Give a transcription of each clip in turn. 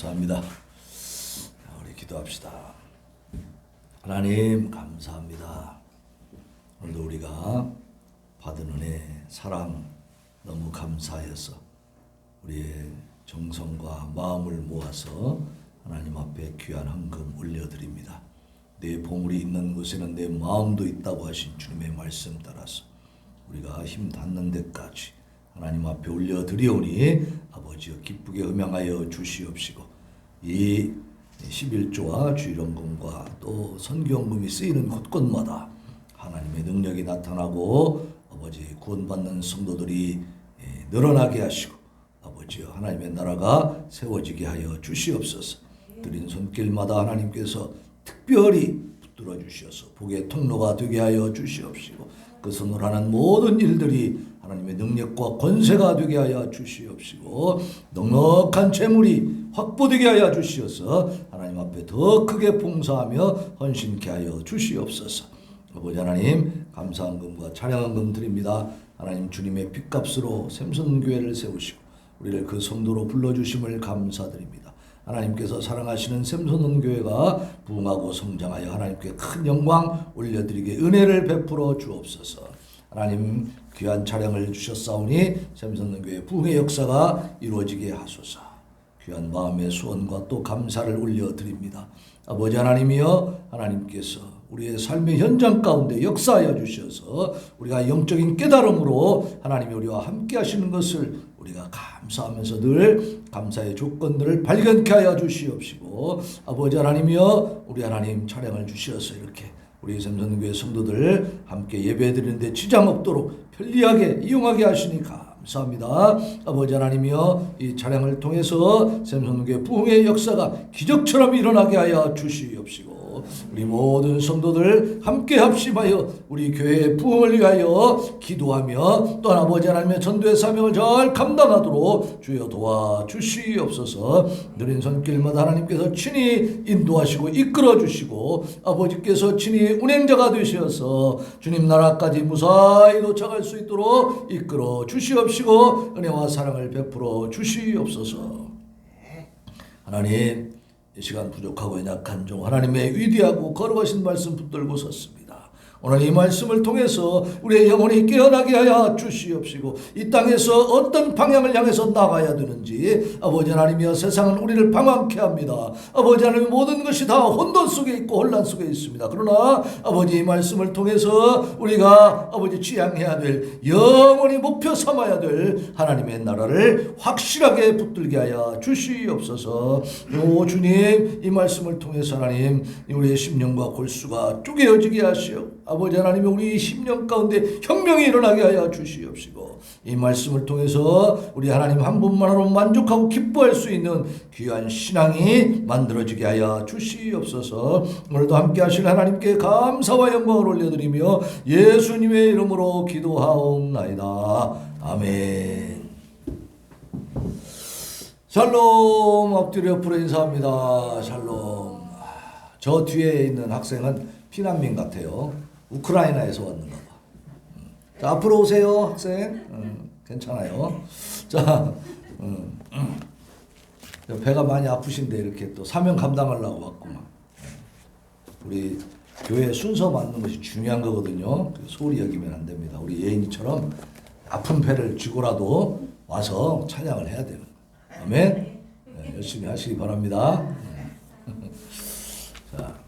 감사합니다. 우리 기도합시다. 하나님 감사합니다. 오늘도 우리가 받은 은혜, 사랑 너무 감사해서 우리의 정성과 마음을 모아서 하나님 앞에 귀한 헌금 올려드립니다. 내 보물이 있는 곳에는 내 마음도 있다고 하신 주님의 말씀 따라서 우리가 힘 닿는 데까지 하나님 앞에 올려드리오니 아버지여 기쁘게 음양하여 주시옵시고 이 11조와 주일헌금과 또 선교헌금이 쓰이는 곳곳마다 하나님의 능력이 나타나고 아버지 구원받는 성도들이 늘어나게 하시고 아버지여 하나님의 나라가 세워지게 하여 주시옵소서. 드린 손길마다 하나님께서 특별히 붙들어 주셔서 복의 통로가 되게 하여 주시옵시고 그 손으로 하는 모든 일들이 하나님의 능력과 권세가 되게 하여 주시옵시고 넉넉한 재물이 확보되게 하여 주시어서 하나님 앞에 더 크게 봉사하며 헌신케 하여 주시옵소서. 아버지 하나님 감사헌금과 찬양헌금 드립니다. 하나님 주님의 핏값으로 샘선교회를 세우시고 우리를 그 성도로 불러주심을 감사드립니다. 하나님께서 사랑하시는 샘선교회가 부흥하고 성장하여 하나님께 큰 영광 올려드리게 은혜를 베풀어 주옵소서. 하나님 귀한 차량을 주셨사오니 샘선교회 부흥의 역사가 이루어지게 하소서. 귀한 마음의 소원과 또 감사를 올려드립니다. 아버지 하나님이여 하나님께서 우리의 삶의 현장 가운데 역사하여 주셔서 우리가 영적인 깨달음으로 하나님이 우리와 함께 하시는 것을 우리가 감사하면서 늘 감사의 조건들을 발견케 하여 주시옵시고 아버지 하나님이여 우리 하나님 차량을 주셔서 이렇게 우리 샘선교회 성도들 함께 예배드리는데 지장 없도록 편리하게 이용하게 하시니 감사합니다. 아버지 하나님이여 이 차량을 통해서 샘선교회 부흥의 역사가 기적처럼 일어나게 하여 주시옵시고 우리 모든 성도들 함께 합심하여 우리 교회의 부흥을 위하여 기도하며 또 아버지 하나님의 전도의 사명을 잘 감당하도록 주여 도와주시옵소서. 느린 손길마다 하나님께서 친히 인도하시고 이끌어 주시고 아버지께서 친히 운행자가 되셔서 주님 나라까지 무사히 도착할 수 있도록 이끌어 주시옵시고 은혜와 사랑을 베풀어 주시옵소서. 하나님 이 시간 부족하고 연약한 종 하나님의 위대하고 거룩하신 말씀 붙들고 섰습니다. 오늘 이 말씀을 통해서 우리의 영혼이 깨어나게 하여 주시옵시고 이 땅에서 어떤 방향을 향해서 나가야 되는지 아버지 하나님이여 세상은 우리를 방황케 합니다. 아버지 하나님 모든 것이 다 혼돈 속에 있고 혼란 속에 있습니다. 그러나 아버지 이 말씀을 통해서 우리가 아버지 지향해야 될 영원히 목표 삼아야 될 하나님의 나라를 확실하게 붙들게 하여 주시옵소서. 오 주님 이 말씀을 통해서 하나님 우리의 심령과 골수가 쪼개어지게 하시오. 아버지 하나님 우리 심령 가운데 혁명이 일어나게 하여 주시옵시고 이 말씀을 통해서 우리 하나님 한 분만으로 만족하고 기뻐할 수 있는 귀한 신앙이 만들어지게 하여 주시옵소서. 오늘도 함께 하실 하나님께 감사와 영광을 올려드리며 예수님의 이름으로 기도하옵나이다. 아멘. 샬롬. 엎드려 풀어 인사합니다. 샬롬. 저 뒤에 있는 학생은 피난민 같아요. 우크라이나에서 왔는가 봐. 자, 앞으로 오세요, 학생. 괜찮아요. 자, 배가 많이 아프신데 이렇게 또 사명 감당하려고 왔구만. 우리 교회 순서 맞는 것이 중요한 거거든요. 소홀히 여기면 안 됩니다. 우리 예인이처럼 아픈 배를 쥐고라도 와서 찬양을 해야 되는 거예요. 아멘. 네, 열심히 하시기 바랍니다. 자.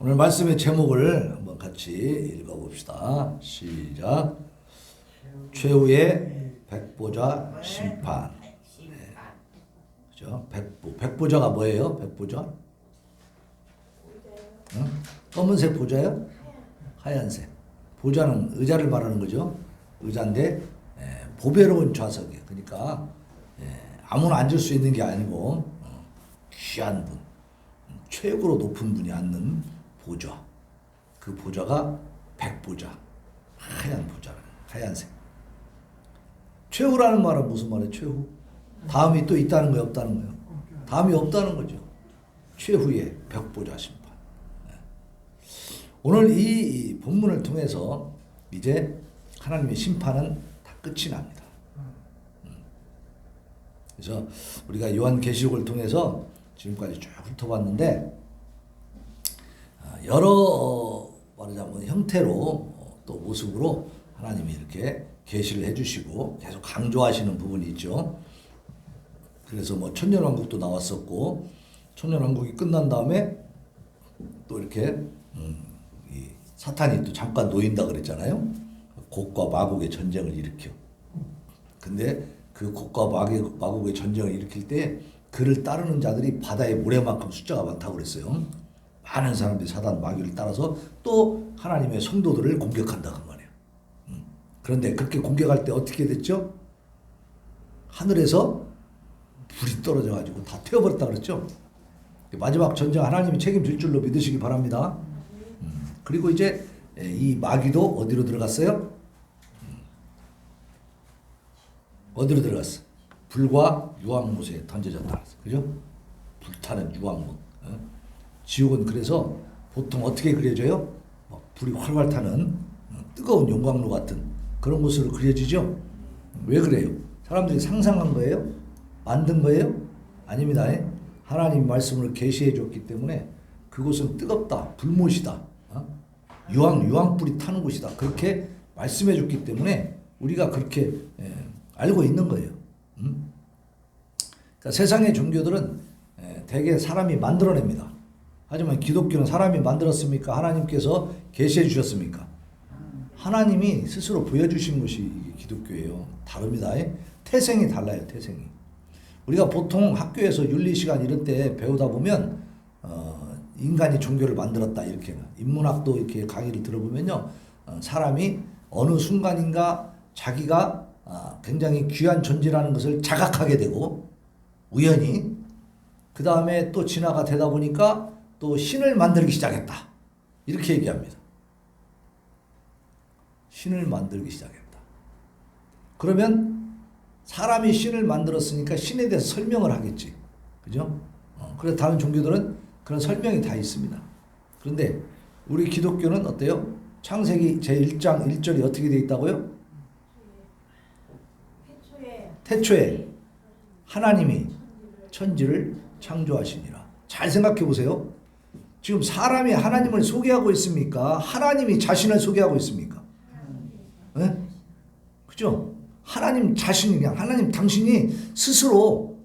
오늘 말씀의 제목을 한번 같이 읽어봅시다. 시작. 최후의 백보자 심판. 네. 그죠? 백보자가 뭐예요? 백보자? 응? 검은색 보자요? 하얀색. 보자는 의자를 말하는 거죠. 의자인데 보배로운 좌석이에요. 그러니까 아무나 앉을 수 있는 게 아니고 귀한 분, 최고로 높은 분이 앉는 보좌. 그 보좌가 백보좌. 하얀 보좌. 하얀색. 최후라는 말은 무슨 말이에요? 최후. 다음이 또 있다는 거예요? 없다는 거예요? 다음이 없다는 거죠. 최후의 백보좌 심판. 오늘 이 본문을 통해서 이제 하나님의 심판은 다 끝이 납니다. 그래서 우리가 요한계시록을 통해서 지금까지 쭉 훑어봤는데 여러 말하자면 형태로 또 모습으로 하나님이 이렇게 계시를 해주시고 계속 강조하시는 부분이 있죠. 그래서 뭐 천년왕국도 나왔었고 천년왕국이 끝난 다음에 또 이렇게 이 사탄이 또 잠깐 놓인다 그랬잖아요. 곡과 마곡의 전쟁을 일으켜. 근데 그 곡과 마곡의 전쟁을 일으킬 때 그를 따르는 자들이 바다의 모래만큼 숫자가 많다고 그랬어요. 많은 사람들이 사단 마귀를 따라서 또 하나님의 성도들을 공격한다 그 말이에요. 그런데 그렇게 공격할 때 어떻게 됐죠? 하늘에서 불이 떨어져가지고 다 태워버렸다 그랬죠. 마지막 전쟁 하나님이 책임질 줄로 믿으시기 바랍니다. 그리고 이제 이 마귀도 어디로 들어갔어요? 어디로 들어갔어? 불과 유황못에 던져졌다. 그죠? 불타는 유황못. 지옥은 그래서 보통 어떻게 그려져요? 불이 활활 타는 뜨거운 용광로 같은 그런 모습으로 그려지죠? 왜 그래요? 사람들이 상상한 거예요? 만든 거예요? 아닙니다. 하나님 말씀을 계시해 줬기 때문에 그곳은 뜨겁다, 불못이다, 유황불이 타는 곳이다. 그렇게 말씀해 줬기 때문에 우리가 그렇게 알고 있는 거예요. 그러니까 세상의 종교들은 대개 사람이 만들어냅니다. 하지만 기독교는 사람이 만들었습니까? 하나님께서 계시해 주셨습니까? 하나님이 스스로 보여주신 것이 기독교예요. 다릅니다. 태생이 달라요. 태생이. 우리가 보통 학교에서 윤리시간 이런 때 배우다 보면 인간이 종교를 만들었다 이렇게 인문학도 이렇게 강의를 들어보면요. 사람이 어느 순간인가 자기가 굉장히 귀한 존재라는 것을 자각하게 되고 우연히 그 다음에 또 진화가 되다 보니까 또 신을 만들기 시작했다. 이렇게 얘기합니다. 신을 만들기 시작했다. 그러면 사람이 신을 만들었으니까 신에 대해서 설명을 하겠지. 그죠? 그래서 다른 종교들은 그런 설명이 다 있습니다. 그런데 우리 기독교는 어때요? 창세기 제1장 1절이 어떻게 되어 있다고요? 태초에 하나님이 천지를 창조하시니라. 잘 생각해 보세요. 지금 사람이 하나님을 소개하고 있습니까? 하나님이 자신을 소개하고 있습니까? 네? 그죠? 하나님 자신이 그냥 하나님 당신이 스스로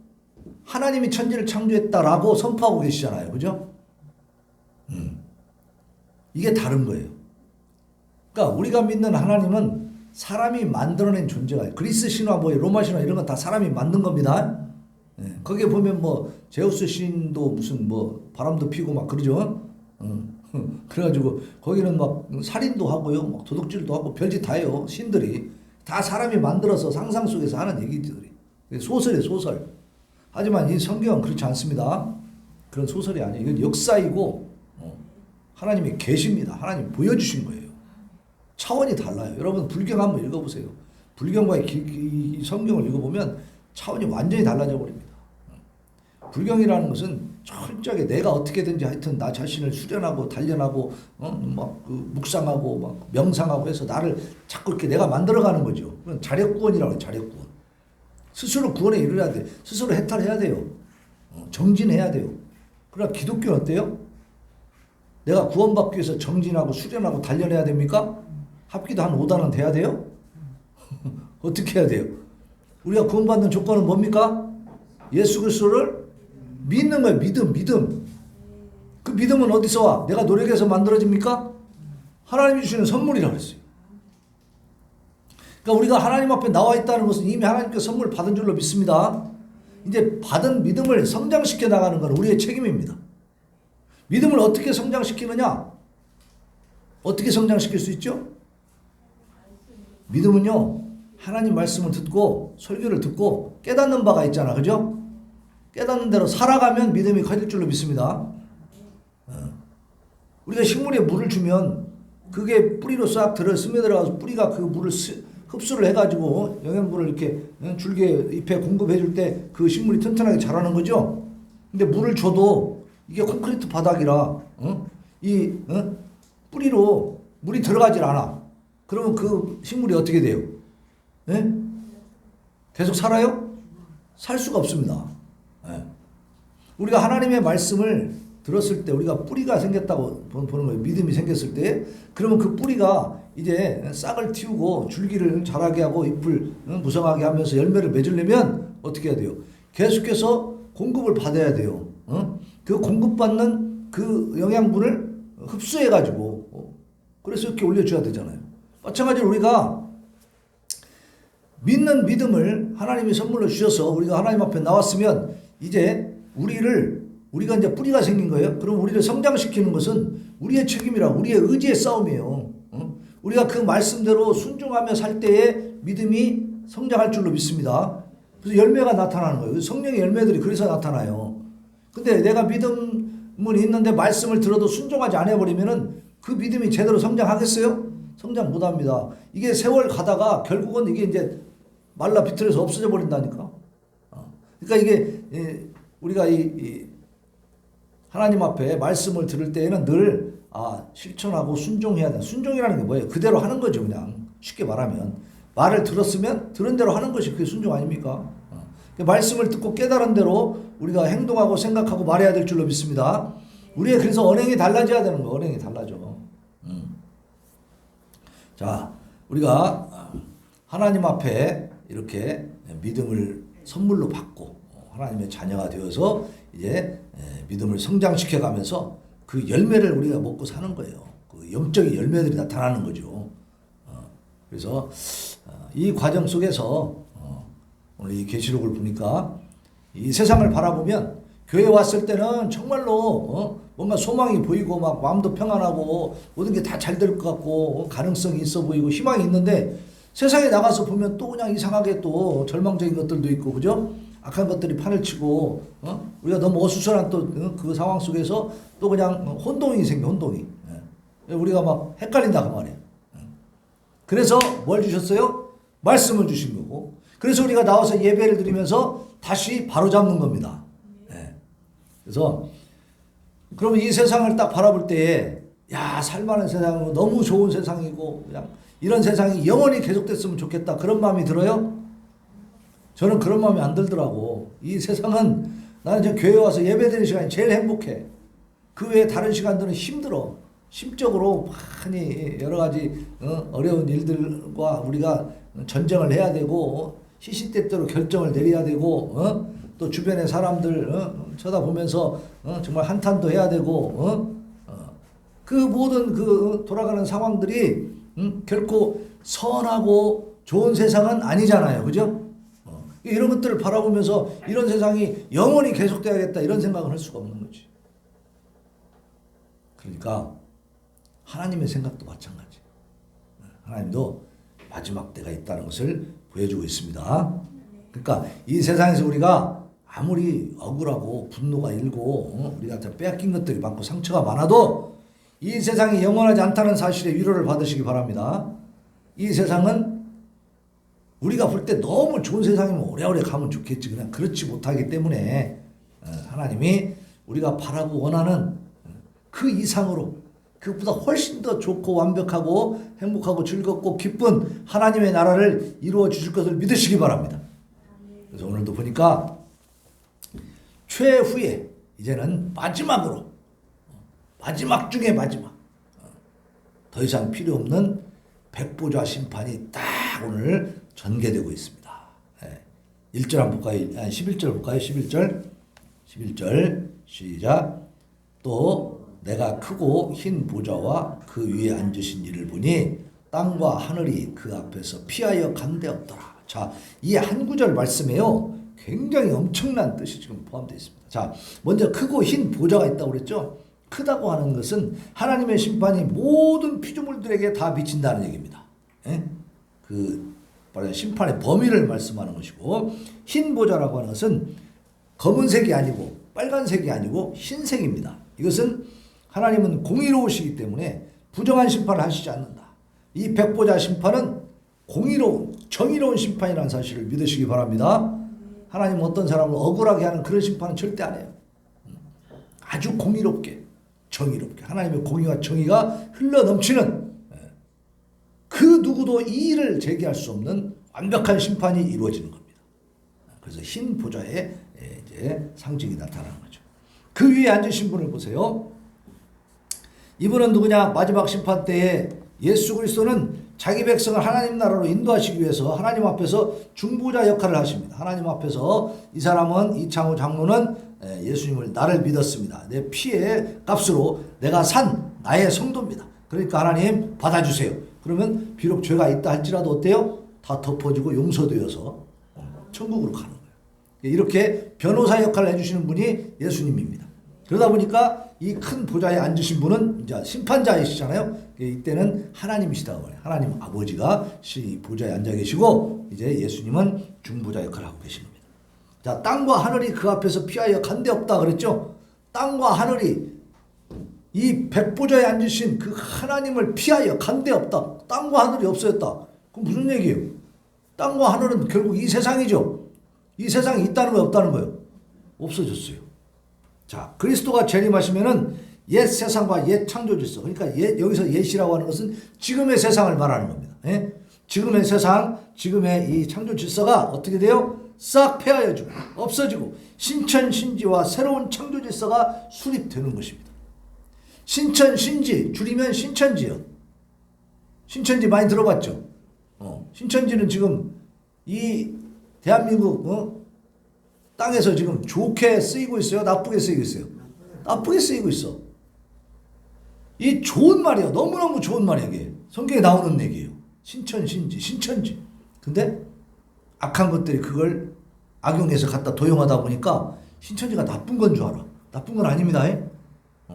하나님이 천지를 창조했다라고 선포하고 계시잖아요. 그죠? 이게 다른 거예요. 그러니까 우리가 믿는 하나님은 사람이 만들어낸 존재가 그리스 신화 뭐 로마 신화 이런 건 다 사람이 만든 겁니다. 네. 거기에 보면 뭐 제우스 신도 무슨 뭐 바람도 피고 막 그러죠. 그래가지고 거기는 막 살인도 하고요, 막 도둑질도 하고 별짓 다 해요. 신들이 다 사람이 만들어서 상상 속에서 하는 얘기들이 소설이에요, 소설. 하지만 이 성경은 그렇지 않습니다. 그런 소설이 아니에요. 이건 역사이고 하나님이 계십니다. 하나님이 보여주신 거예요. 차원이 달라요. 여러분 불경 한번 읽어보세요. 불경과 이 성경을 읽어보면 차원이 완전히 달라져 버립니다. 불경이라는 것은 철저하게 내가 어떻게든지 하여튼 나 자신을 수련하고 단련하고 묵상하고 막 명상하고 해서 나를 자꾸 이렇게 내가 만들어가는 거죠. 그건 자력구원이라고 해요. 자력구원. 스스로 구원에 이르러야 돼. 스스로 해탈해야 돼요. 정진해야 돼요. 그러나 기독교는 어때요? 내가 구원받기 위해서 정진하고 수련하고 단련해야 됩니까? 합기도 한 5단은 돼야 돼요? 어떻게 해야 돼요? 우리가 구원받는 조건은 뭡니까? 예수 그리스도를 믿는 거예요. 믿음. 그 믿음은 어디서 와? 내가 노력해서 만들어집니까? 하나님이 주시는 선물이라고 했어요. 그러니까 우리가 하나님 앞에 나와 있다는 것은 이미 하나님께 선물을 받은 줄로 믿습니다. 이제 받은 믿음을 성장시켜 나가는 건 우리의 책임입니다. 믿음을 어떻게 성장시키느냐? 어떻게 성장시킬 수 있죠? 믿음은요, 하나님 말씀을 듣고 설교를 듣고 깨닫는 바가 있잖아. 그죠? 깨닫는 대로 살아가면 믿음이 커질 줄로 믿습니다. 우리가 식물에 물을 주면 그게 뿌리로 싹 스며들어가서 뿌리가 그 물을 흡수를 해가지고 영양분을 이렇게 줄기에 잎에 공급해 줄 때 그 식물이 튼튼하게 자라는 거죠. 근데 물을 줘도 이게 콘크리트 바닥이라 뿌리로 물이 들어가질 않아. 그러면 그 식물이 어떻게 돼요? 네? 계속 살아요? 살 수가 없습니다. 예. 우리가 하나님의 말씀을 들었을 때 우리가 뿌리가 생겼다고 보는 거예요. 믿음이 생겼을 때 그러면 그 뿌리가 이제 싹을 틔우고 줄기를 자라게 하고 잎을 무성하게 하면서 열매를 맺으려면 어떻게 해야 돼요? 계속해서 공급을 받아야 돼요. 그 공급받는 그 영양분을 흡수해가지고 그래서 이렇게 올려줘야 되잖아요. 마찬가지로 우리가 믿는 믿음을 하나님이 선물로 주셔서 우리가 하나님 앞에 나왔으면 이제 우리가 이제 뿌리가 생긴 거예요. 그럼 우리를 성장시키는 것은 우리의 책임이라 우리의 의지의 싸움이에요. 우리가 그 말씀대로 순종하며 살 때에 믿음이 성장할 줄로 믿습니다. 그래서 열매가 나타나는 거예요. 성령의 열매들이 그래서 나타나요. 근데 내가 믿음은 있는데 말씀을 들어도 순종하지 않아 버리면은 그 믿음이 제대로 성장하겠어요? 성장 못 합니다. 이게 세월 가다가 결국은 이게 이제 말라 비틀어서 없어져 버린다니까. 그러니까 이게 우리가 이 하나님 앞에 말씀을 들을 때에는 늘 실천하고 순종해야 돼. 순종이라는 게 뭐예요? 그대로 하는 거죠, 그냥. 쉽게 말하면. 말을 들었으면 들은 대로 하는 것이 그게 순종 아닙니까? 말씀을 듣고 깨달은 대로 우리가 행동하고 생각하고 말해야 될 줄로 믿습니다. 우리의 그래서 언행이 달라져야 되는 거예요. 언행이 달라져. 자, 우리가 하나님 앞에 이렇게 믿음을 선물로 받고 하나님의 자녀가 되어서 이제 믿음을 성장시켜 가면서 그 열매를 우리가 먹고 사는 거예요. 그 영적인 열매들이 나타나는 거죠. 그래서 이 과정 속에서 오늘 이 계시록을 보니까 이 세상을 바라보면 교회 왔을 때는 정말로 뭔가 소망이 보이고 막 마음도 평안하고 모든 게 다 잘 될 것 같고 가능성이 있어 보이고 희망이 있는데 세상에 나가서 보면 또 그냥 이상하게 또 절망적인 것들도 있고 그죠? 악한 것들이 판을 치고 우리가 너무 어수선한 또 그 상황 속에서 또 그냥 혼동이 생겨 혼동이 우리가 막 헷갈린다 그 말이에요. 그래서 뭘 주셨어요? 말씀을 주신 거고 그래서 우리가 나와서 예배를 드리면서 다시 바로잡는 겁니다. 그래서 그러면 이 세상을 딱 바라볼 때에 야 살만한 세상이고 너무 좋은 세상이고 그냥 이런 세상이 영원히 계속됐으면 좋겠다 그런 마음이 들어요? 저는 그런 마음이 안 들더라고. 이 세상은 나는 지금 교회 와서 예배드리는 시간이 제일 행복해. 그 외에 다른 시간들은 힘들어. 심적으로 많이 여러 가지 어려운 일들과 우리가 전쟁을 해야 되고 시시때때로 결정을 내려야 되고 또 주변의 사람들 쳐다보면서 정말 한탄도 해야 되고 그 모든 그 돌아가는 상황들이 결코 선하고 좋은 세상은 아니잖아요. 그죠? 이런 것들을 바라보면서 이런 세상이 영원히 계속돼야겠다 이런 생각을 할 수가 없는 거지. 그러니까 하나님의 생각도 마찬가지. 하나님도 마지막 때가 있다는 것을 보여주고 있습니다. 그러니까 이 세상에서 우리가 아무리 억울하고 분노가 일고 우리가 빼앗긴 것들이 많고 상처가 많아도 이 세상이 영원하지 않다는 사실에 위로를 받으시기 바랍니다. 이 세상은 우리가 볼 때 너무 좋은 세상이면 오래오래 가면 좋겠지. 그냥 그렇지 못하기 때문에 하나님이 우리가 바라고 원하는 그 이상으로 그것보다 훨씬 더 좋고 완벽하고 행복하고 즐겁고 기쁜 하나님의 나라를 이루어 주실 것을 믿으시기 바랍니다. 그래서 오늘도 보니까 최후에 이제는 마지막으로 마지막 중에 마지막 더 이상 필요 없는 백보자 심판이 딱 오늘 전개되고 있습니다. 1절 한번 볼까요? 11절 볼까요? 11절 시작. 또 내가 크고 흰 보좌와 그 위에 앉으신 이를 보니 땅과 하늘이 그 앞에서 피하여 간대었더라. 자, 이 한 구절 말씀에요. 굉장히 엄청난 뜻이 지금 포함되어 있습니다. 자, 먼저 크고 흰 보좌가 있다고 그랬죠. 크다고 하는 것은 하나님의 심판이 모든 피조물들에게 다 비친다는 얘기입니다. 그 심판의 범위를 말씀하는 것이고 흰 보좌라고 하는 것은 검은색이 아니고 빨간색이 아니고 흰색입니다. 이것은 하나님은 공의로우시기 때문에 부정한 심판을 하시지 않는다. 이 백보자 심판은 공의로운 정의로운 심판이라는 사실을 믿으시기 바랍니다. 하나님은 어떤 사람을 억울하게 하는 그런 심판은 절대 안 해요. 아주 공의롭게 정의롭게 하나님의 공의와 정의가 흘러넘치는 그 누구도 이의를 제기할 수 없는 완벽한 심판이 이루어지는 겁니다. 그래서 흰 보좌의 이제 상징이 나타나는 거죠. 그 위에 앉으신 분을 보세요. 이분은 누구냐? 마지막 심판 때에 예수 그리스도는 자기 백성을 하나님 나라로 인도하시기 위해서 하나님 앞에서 중보자 역할을 하십니다. 하나님 앞에서 이 사람은 이창호 장로는 예수님을 나를 믿었습니다. 내 피의 값으로 내가 산 나의 성도입니다. 그러니까 하나님 받아주세요. 그러면 비록 죄가 있다 할지라도 어때요? 다 덮어지고 용서되어서 천국으로 가는 거예요. 이렇게 변호사 역할을 해주시는 분이 예수님입니다. 그러다 보니까 이 큰 보좌에 앉으신 분은 이제 심판자이시잖아요. 이때는 하나님이시다고 해요. 하나님 아버지가 보좌에 앉아 계시고 이제 예수님은 중보자 역할을 하고 계신 겁니다. 자, 땅과 하늘이 그 앞에서 피하여 간데 없다 그랬죠. 땅과 하늘이 이 백보좌에 앉으신 그 하나님을 피하여 간데 없다. 땅과 하늘이 없어졌다. 그럼 무슨 얘기예요? 땅과 하늘은 결국 이 세상이죠. 이 세상이 있다는 거예요, 없다는 거예요? 없어졌어요. 자, 그리스도가 재림하시면은 옛 세상과 옛 창조 질서, 그러니까 여기서 옛이라고 하는 것은 지금의 세상을 말하는 겁니다. 예? 지금의 세상, 지금의 이 창조 질서가 어떻게 돼요? 싹 폐하여지고 없어지고 신천신지와 새로운 창조 질서가 수립되는 것입니다. 신천신지, 줄이면 신천지요. 신천지 많이 들어봤죠? 신천지는 지금 이 대한민국 땅에서 지금 좋게 쓰이고 있어요? 나쁘게 쓰이고 있어요? 나쁘게 쓰이고 있어. 이 좋은 말이에요. 너무너무 좋은 말이에요. 이게 성경에 나오는 얘기예요. 신천신지, 신천지. 근데 악한 것들이 그걸 악용해서 갖다 도용하다 보니까 신천지가 나쁜 건 줄 알아. 나쁜 건 아닙니다.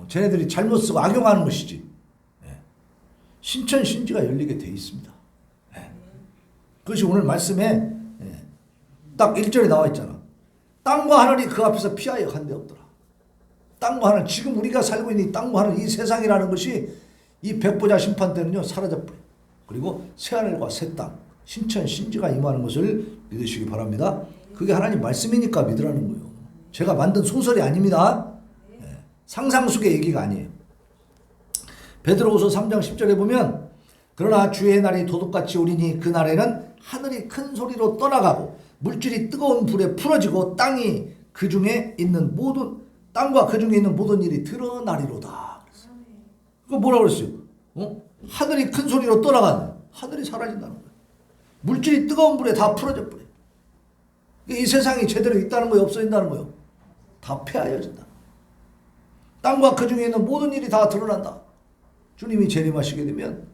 쟤네들이 잘못 쓰고 악용하는 것이지. 신천신지가 열리게 돼 있습니다. 그것이 오늘 말씀에 딱 1절에 나와 있잖아. 땅과 하늘이 그 앞에서 피하여 간데 없더라. 땅과 하늘, 지금 우리가 살고 있는 이 땅과 하늘, 이 세상이라는 것이 이 백보자 심판 때는요 사라져버려요. 그리고 새하늘과 새 땅, 신천신지가 임하는 것을 믿으시기 바랍니다. 그게 하나님 말씀이니까 믿으라는 거예요. 제가 만든 소설이 아닙니다. 상상 속의 얘기가 아니에요. 베드로후서 3장 10절에 보면 그러나 주의 날이 도둑같이 오리니 그 날에는 하늘이 큰 소리로 떠나가고 물질이 뜨거운 불에 풀어지고 땅과 그 중에 있는 모든 일이 드러나리로다. 그거 뭐라고 그랬어요? 하늘이 큰 소리로 떠나가는, 하늘이 사라진다는 거예요. 물질이 뜨거운 불에 다 풀어져 버려요. 이 세상이 제대로 있다는 거예요, 없어진다는 거예요? 다 폐하여진다. 땅과 그 중에 있는 모든 일이 다 드러난다. 주님이 재림하시게 되면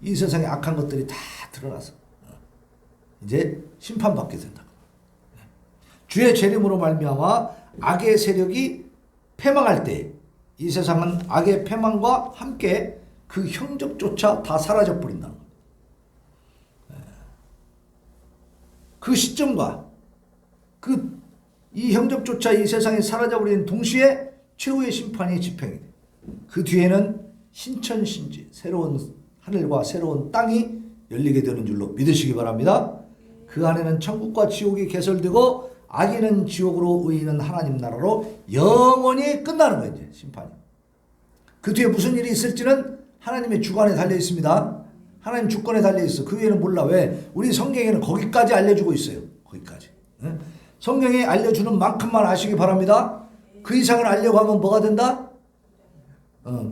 이 세상에 악한 것들이 다 드러나서 이제 심판받게 된다. 주의 재림으로 말미암아 악의 세력이 패망할 때 이 세상은 악의 패망과 함께 그 형적조차 다 사라져 버린다는 겁니다. 그 시점과 이 형적조차 이 세상에 사라져 버리는 동시에 최후의 심판이 집행이 돼. 그 뒤에는 신천신지, 새로운 하늘과 새로운 땅이 열리게 되는 줄로 믿으시기 바랍니다. 그 안에는 천국과 지옥이 개설되고 악인은 지옥으로 의인은 하나님 나라로 영원히 끝나는 거예요. 이제 심판이. 그 뒤에 무슨 일이 있을지는 하나님의 주관에 달려 있습니다. 하나님 주권에 달려 있어. 그 위에는 몰라. 왜? 우리 성경에는 거기까지 알려주고 있어요. 거기까지. 성경에 알려주는 만큼만 아시기 바랍니다. 그 이상을 알려고 하면 뭐가 된다?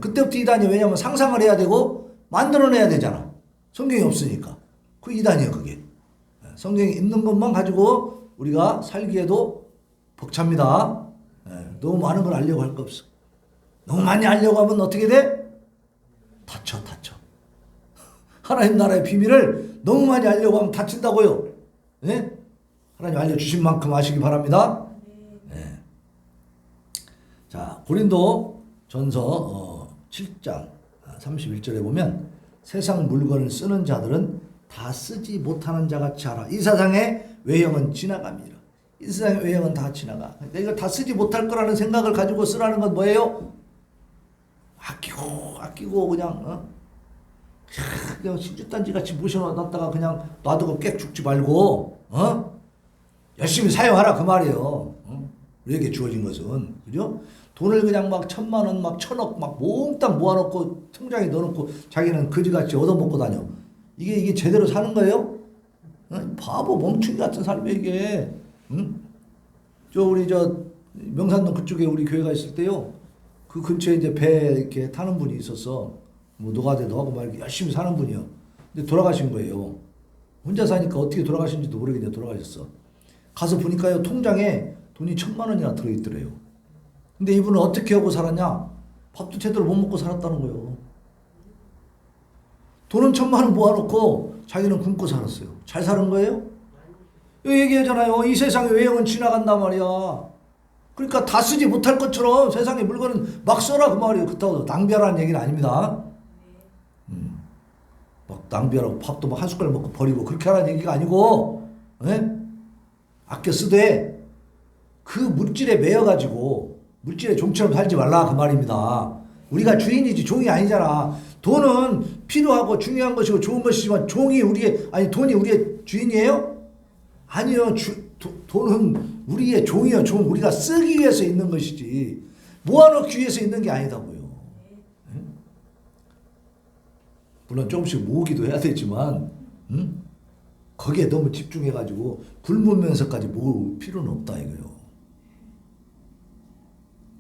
그때부터 이단이, 왜냐하면 상상을 해야 되고 만들어내야 되잖아. 성경이 없으니까. 그 이단이에요, 그게. 성경에 있는 것만 가지고 우리가 살기에도 벅찹니다. 너무 많은 걸 알려고 할 거 없어. 너무 많이 알려고 하면 어떻게 돼? 다쳐. 하나님 나라의 비밀을 너무 많이 알려고 하면 다친다고요. 네? 하나님 알려주신 만큼 아시기 바랍니다. 네. 자, 고린도 전서 7장 31절에 보면 세상 물건을 쓰는 자들은 다 쓰지 못하는 자같이 하라. 이 세상의 외형은 지나갑니다. 이 세상의 외형은 다 지나가. 그러니까 이걸 다 쓰지 못할 거라는 생각을 가지고 쓰라는 건 뭐예요? 아끼고 그냥 그냥 신주단지 같이 모셔놨다가 그냥 놔두고 꽥 죽지 말고 열심히 사용하라 그 말이에요. 우리에게 주어진 것은, 그죠? 돈을 그냥 막 1,000만 원, 막 1,000억 막 몽땅 모아놓고 통장에 넣어놓고 자기는 거지같이 얻어먹고 다녀. 이게 제대로 사는 거예요? 바보 멍충이 같은 삶이에요, 이게. 응? 우리 명산동 그쪽에 우리 교회가 있을 때요. 그 근처에 이제 배 이렇게 타는 분이 있었어. 뭐 노가대도 하고 막 이렇게 열심히 사는 분이요. 근데 돌아가신 거예요. 혼자 사니까 어떻게 돌아가신지도 모르겠는데 돌아가셨어. 가서 보니까요, 통장에 돈이 1,000만 원이나 들어있더래요. 근데 이분은 어떻게 하고 살았냐? 밥도 제대로 못 먹고 살았다는 거예요. 돈은 1,000만 원 모아놓고 자기는 굶고 살았어요. 잘 사는 거예요? 여기 얘기하잖아요. 이 세상에 외형은 지나간단 말이야. 그러니까 다 쓰지 못할 것처럼 세상의 물건은 막 써라 그 말이에요. 그렇다고 낭비하라는 얘기는 아닙니다. 막 낭비하라고 밥도 막 한 숟갈 먹고 버리고 그렇게 하라는 얘기가 아니고, 에? 아껴 쓰되 그 물질에 매여가지고 물질의 종처럼 살지 말라 그 말입니다. 우리가 주인이지 종이 아니잖아. 돈은 필요하고 중요한 것이고 좋은 것이지만 돈이 우리의 주인이에요? 아니요. 돈은 우리의 종이요. 종. 우리가 쓰기 위해서 있는 것이지 모아놓기 위해서 있는 게 아니다고요. 물론 조금씩 모으기도 해야 되지만 거기에 너무 집중해가지고 굶으면서까지 모을 필요는 없다 이거요.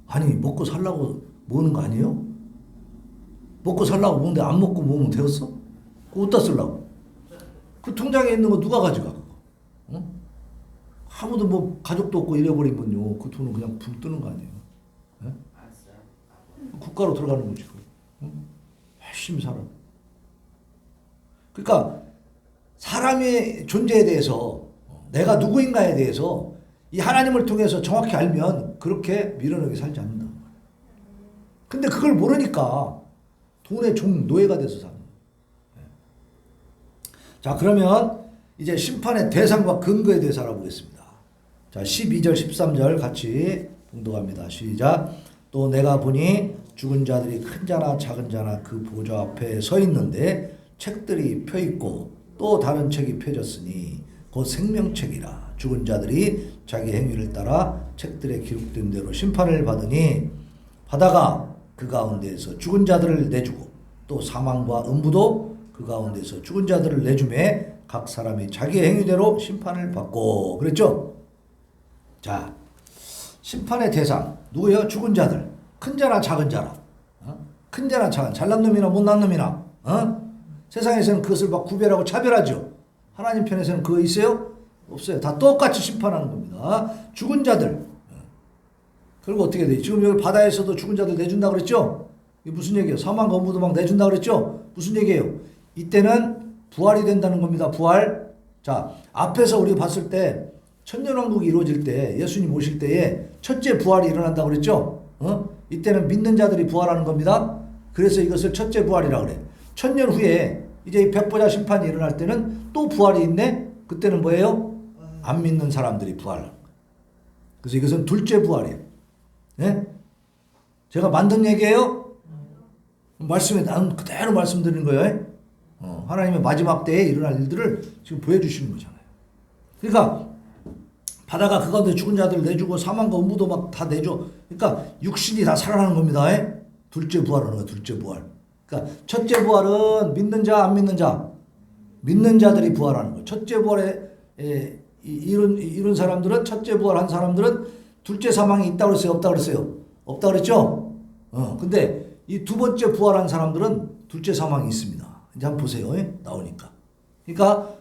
아니 먹고 살라고 모으는 거 아니에요? 먹고 살라고 모으는데 안 먹고 모으면 되었어? 그거 어디다 쓰려고? 그 통장에 있는 거 누가 가져가? 아무도 뭐 가족도 없고 잃어버리면요 그 돈은 그냥 붕 뜨는 거 아니에요? 네? 국가로 들어가는 거지. 열심히 살아. 그러니까 사람의 존재에 대해서 내가 누구인가에 대해서 이 하나님을 통해서 정확히 알면 그렇게 미련하게 살지 않는다. 근데 그걸 모르니까 돈의 종 노예가 돼서 사는 거예요. 자, 그러면 이제 심판의 대상과 근거에 대해서 알아보겠습니다. 자, 12절 13절 같이 봉독합니다. 시작. 또 내가 보니 죽은 자들이 큰 자나 작은 자나 그 보좌 앞에 서 있는데 책들이 펴 있고 또 다른 책이 펴졌으니 곧 생명책이라. 죽은 자들이 자기 행위를 따라 책들에 기록된 대로 심판을 받으니 바다가 그 가운데에서 죽은 자들을 내주고 또 사망과 음부도 그 가운데서 죽은 자들을 내주매 각 사람이 자기 행위대로 심판을 받고 그랬죠? 자, 심판의 대상 누구예요? 죽은 자들. 큰 자나 작은 자나. 큰 자나 작은 잘난 놈이나 못난 놈이나. 세상에서는 그것을 막 구별하고 차별하죠. 하나님 편에서는 그거 있어요? 없어요. 다 똑같이 심판하는 겁니다. 죽은 자들. 그리고 어떻게 돼? 지금 여기 바다에서도 죽은 자들 내준다 그랬죠? 이게 무슨 얘기예요? 사망과 음부도 막 내준다 그랬죠? 무슨 얘기예요? 이때는 부활이 된다는 겁니다. 부활. 자, 앞에서 우리 봤을 때 천년왕국이 이루어질 때 예수님 오실 때에 첫째 부활이 일어난다고 그랬죠? 이때는 믿는 자들이 부활하는 겁니다. 그래서 이것을 첫째 부활이라고 그래. 1000년 후에 이제 이 백보자 심판이 일어날 때는 또 부활이 있네? 그때는 뭐예요? 안 믿는 사람들이 부활. 그래서 이것은 둘째 부활이에요. 네? 제가 만든 얘기예요? 말씀에 나는 그대로 말씀드리는 거예요. 하나님의 마지막 때에 일어날 일들을 지금 보여주시는 거잖아요. 그러니까 바다가 그 가운데 죽은 자들을 내주고 사망과 음부도 막 다 내줘. 그러니까 육신이 다 살아나는 겁니다. 둘째 부활하는 거예요. 둘째 부활. 그러니까 첫째 부활은 믿는 자, 안 믿는 자. 믿는 자들이 부활하는 거예요. 첫째 부활에 이룬 사람들은, 첫째 부활한 사람들은 둘째 사망이 있다고 그랬어요? 없다고 그랬어요? 없다고 그랬죠? 근데 이 두 번째 부활한 사람들은 둘째 사망이 있습니다. 이제 한번 보세요. 나오니까. 그러니까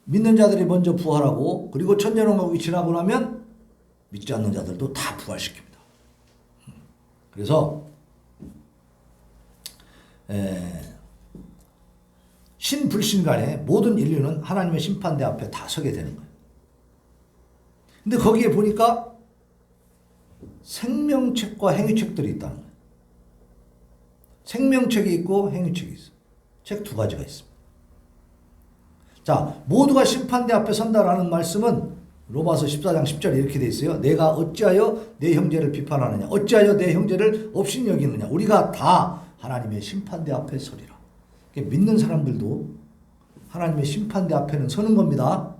믿는 자들이 먼저 부활하고 그리고 천년왕국이 지나고 나면 믿지 않는 자들도 다 부활시킵니다. 그래서 신불신 간에 모든 인류는 하나님의 심판대 앞에 다 서게 되는 거예요. 근데 거기에 보니까 생명책과 행위책들이 있다는 거예요. 생명책이 있고 행위책이 있어요. 책 두 가지가 있습니다. 자, 모두가 심판대 앞에 선다라는 말씀은 로마서 14장 10절에 이렇게 돼 있어요. 내가 어찌하여 내 형제를 비판하느냐? 어찌하여 내 형제를 업신여기느냐? 우리가 다 하나님의 심판대 앞에 서리라. 믿는 사람들도 하나님의 심판대 앞에는 서는 겁니다.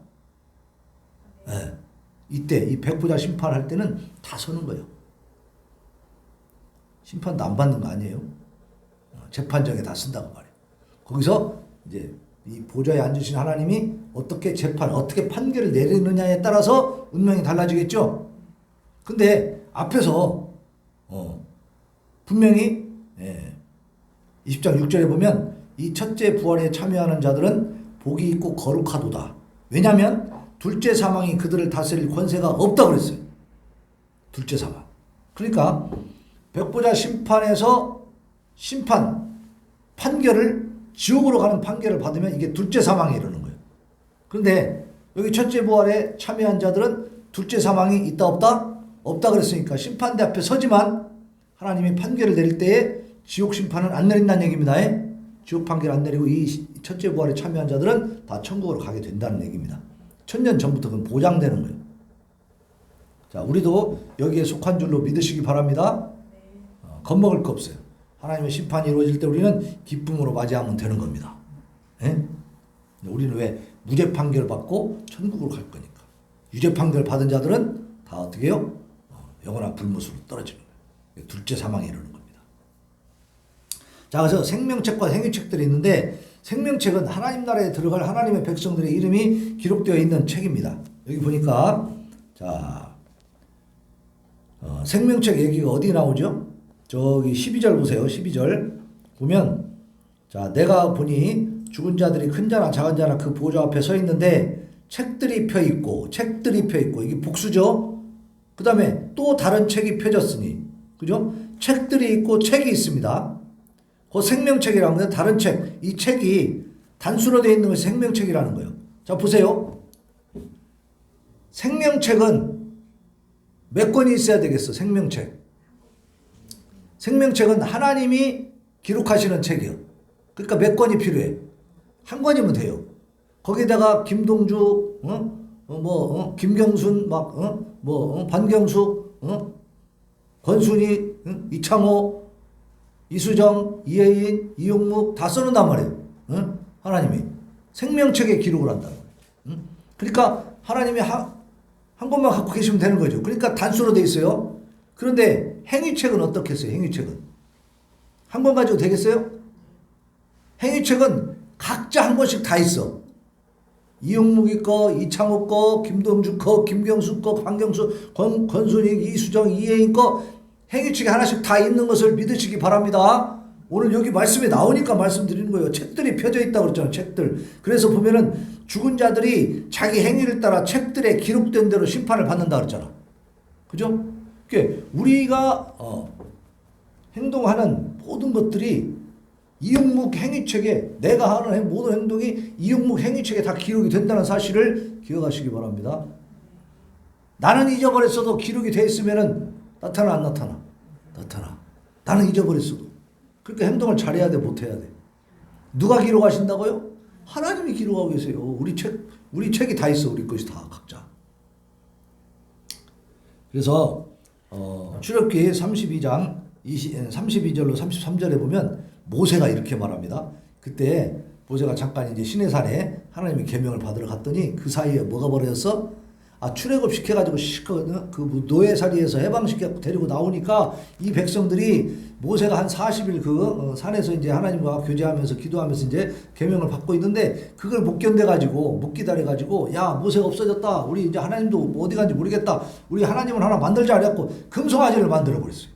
이때 이 백보자 심판할 때는 다 서는 거예요. 심판도 안 받는 거 아니에요. 재판정에 다 쓴다고 말이에요. 거기서 이제 이 보좌에 앉으신 하나님이 어떻게 어떻게 판결을 내리느냐에 따라서 운명이 달라지겠죠. 근데 앞에서 분명히 20장 6절에 보면 이 첫째 부활에 참여하는 자들은 복이 있고 거룩하도다. 왜냐하면 둘째 사망이 그들을 다스릴 권세가 없다고 그랬어요. 둘째 사망. 그러니까 백보자 심판에서 판결을 지옥으로 가는 판결을 받으면 이게 둘째 사망에 이르는 거예요. 그런데 여기 첫째 부활에 참여한 자들은 둘째 사망이 있다 없다? 없다 그랬으니까 심판대 앞에 서지만 하나님이 판결을 내릴 때에 지옥 심판은 안 내린다는 얘기입니다. 지옥 판결 안 내리고 이 첫째 부활에 참여한 자들은 다 천국으로 가게 된다는 얘기입니다. 천년 전부터 그건 보장되는 거예요. 자, 우리도 여기에 속한 줄로 믿으시기 바랍니다. 겁먹을 거 없어요. 하나님의 심판이 이루어질 때 우리는 기쁨으로 맞이하면 되는 겁니다. 우리는 왜 무죄 판결 받고 천국으로 갈 거니까. 유죄 판결 받은 자들은 다 어떻게 해요? 영원한 불못으로 떨어지는 거예요. 둘째 사망에 이르는 겁니다. 자, 그래서 생명책과 행위책들이 있는데 생명책은 하나님 나라에 들어갈 하나님의 백성들의 이름이 기록되어 있는 책입니다. 여기 보니까 자, 생명책 얘기가 어디 나오죠? 저기 12절 보세요. 12절 보면 자, 내가 보니 죽은 자들이 큰 자나 작은 자나 그 보좌 앞에 서 있는데 책들이 펴 있고 이게 복수죠. 그 다음에 또 다른 책이 펴졌으니 그죠? 책들이 있고 책이 있습니다. 그 생명책이라는 거예요. 다른 책. 이 책이 단수로 되어 있는 것이 생명책이라는 거예요. 자, 보세요. 생명책은 몇 권이 있어야 되겠어? 생명책. 생명책은 하나님이 기록하시는 책이에요. 그러니까 몇 권이 필요해? 한 권이면 돼요. 거기다가 김동주, 김경순, 반경숙, 권순희, 이창호, 이수정, 이혜인, 이용묵 다 써놓는단 말이에요. 하나님이 생명책에 기록을 한다. 그러니까 하나님이 한 권만 갖고 계시면 되는 거죠. 그러니까 단수로 돼 있어요. 그런데 행위책은 어떻게 했어요? 행위책은 한 권 가지고 되겠어요? 행위책은 각자 한 권씩 다 있어. 이용묵이 거, 이창호 거, 김동주 거, 김경수 거, 반경수, 권순희, 이수정, 이혜인 거 행위책이 하나씩 다 있는 것을 믿으시기 바랍니다. 오늘 여기 말씀이 나오니까 말씀드리는 거예요. 책들이 펴져 있다고 그랬잖아요. 책들. 그래서 보면은 죽은 자들이 자기 행위를 따라 책들에 기록된 대로 심판을 받는다 그랬잖아. 그죠? 그러니까 우리가 행동하는 모든 것들이 이용묵 행위책에 내가 하는 모든 행동이 이용묵 행위책에 다 기록이 된다는 사실을 기억하시기 바랍니다. 나는 잊어버렸어도 기록이 돼 있으면은 나타나 안 나타나? 나타나. 나는 잊어버렸어도. 그러니까 행동을 잘해야 돼, 못해야 돼. 누가 기록하신다고요? 하나님이 기록하고 계세요. 우리 책이 다 있어. 우리 것이 다 각자. 그래서 출애굽기 32장 32절로 33절에 보면 모세가 이렇게 말합니다. 그때 모세가 잠깐 이제 시내산에 하나님의 계명을 받으러 갔더니 그 사이에 뭐가 벌어졌어? 출애굽 시켜가지고 그 노예살이에서 해방시켜 데리고 나오니까 이 백성들이 모세가 한 40일 그 산에서 이제 하나님과 교제하면서 기도하면서 이제 계명을 받고 있는데 그걸 못 견뎌가지고 못 기다려가지고 야 모세가 없어졌다. 우리 이제 하나님도 어디 간지 모르겠다. 우리 하나님을 하나 만들자 그래갖고 금송아지를 만들어 버렸어요.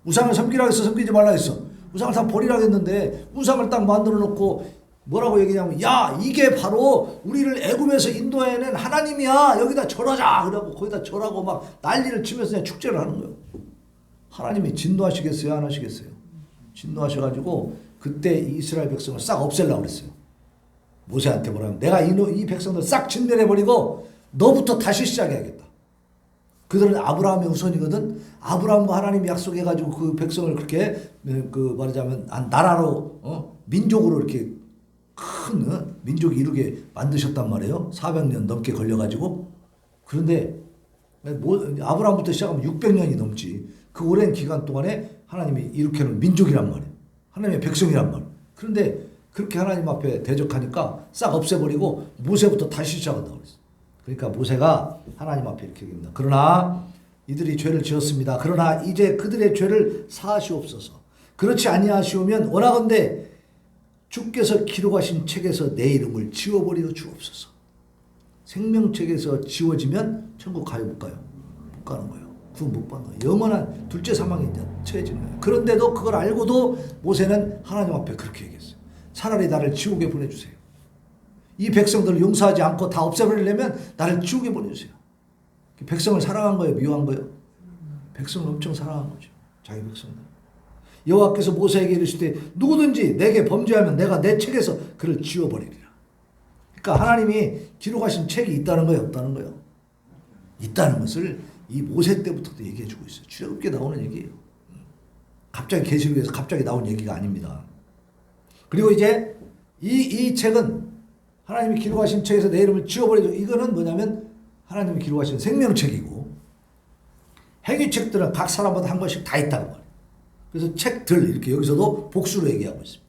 우상을 섬기라고 했어. 섬기지 말라 했어. 우상을 다 버리라고 했는데 우상을 딱 만들어 놓고 뭐라고 얘기냐면 야 이게 바로 우리를 애굽에서 인도해낸 하나님이야. 여기다 절하자. 그래갖고 거기다 절하고 막 난리를 치면서 그냥 축제를 하는 거예요. 하나님이 진노하시겠어요? 안 하시겠어요? 진노하셔가지고 그때 이스라엘 백성을 싹 없애려고 그랬어요. 모세한테 뭐라면 내가 이 백성들 싹 진멸해버리고 너부터 다시 시작해야겠다. 그들은 아브라함의 후손이거든. 아브라함과 하나님이 약속해가지고 그 백성을 그렇게 그 말하자면 나라로 민족으로 이렇게 큰 민족이 이루게 만드셨단 말이에요. 400년 넘게 걸려가지고. 그런데 아브라함부터 시작하면 600년이 넘지. 그 오랜 기간 동안에 하나님이 이렇게는 민족이란 말이에요. 하나님의 백성이란 말이에요. 그런데 그렇게 하나님 앞에 대적하니까 싹 없애버리고 모세부터 다시 시작한다고 그랬어요. 그러니까 모세가 하나님 앞에 이렇게 얘기합니다. 그러나 이들이 죄를 지었습니다. 그러나 이제 그들의 죄를 사하시옵소서. 그렇지 아니하시오면 원하건대 주께서 기록하신 책에서 내 이름을 지워버려 주옵소서. 생명책에서 지워지면 천국 가요 못 가요? 못 가는 거예요. 구원 못 받는 거예요. 영원한 둘째 사망에 이제 처해지는 거예요. 그런데도 그걸 알고도 모세는 하나님 앞에 그렇게 얘기했어요. 차라리 나를 지옥에 보내주세요. 이 백성들을 용서하지 않고 다 없애버리려면 나를 지옥에 보내주세요. 백성을 사랑한 거예요? 미워한 거예요? 백성을 엄청 사랑한 거죠. 자기 백성들. 여호와께서 모세에게 이르시되 누구든지 내게 범죄하면 내가 내 책에서 그를 지워버리리라. 그러니까 하나님이 기록하신 책이 있다는 거예요? 없다는 거예요? 있다는 것을 이 모세 때부터도 얘기해 주고 있어요. 출애굽기에 나오는 얘기예요. 갑자기 계시록에서 갑자기 나온 얘기가 아닙니다. 그리고 이제 이 책은 하나님이 기록하신 책에서 내 이름을 지워버리죠. 이거는 뭐냐면 하나님이 기록하신 생명책이고 행위책들은 각 사람마다 한 권씩 다 있다고 말해요. 그래서 책들 이렇게 여기서도 복수로 얘기하고 있습니다.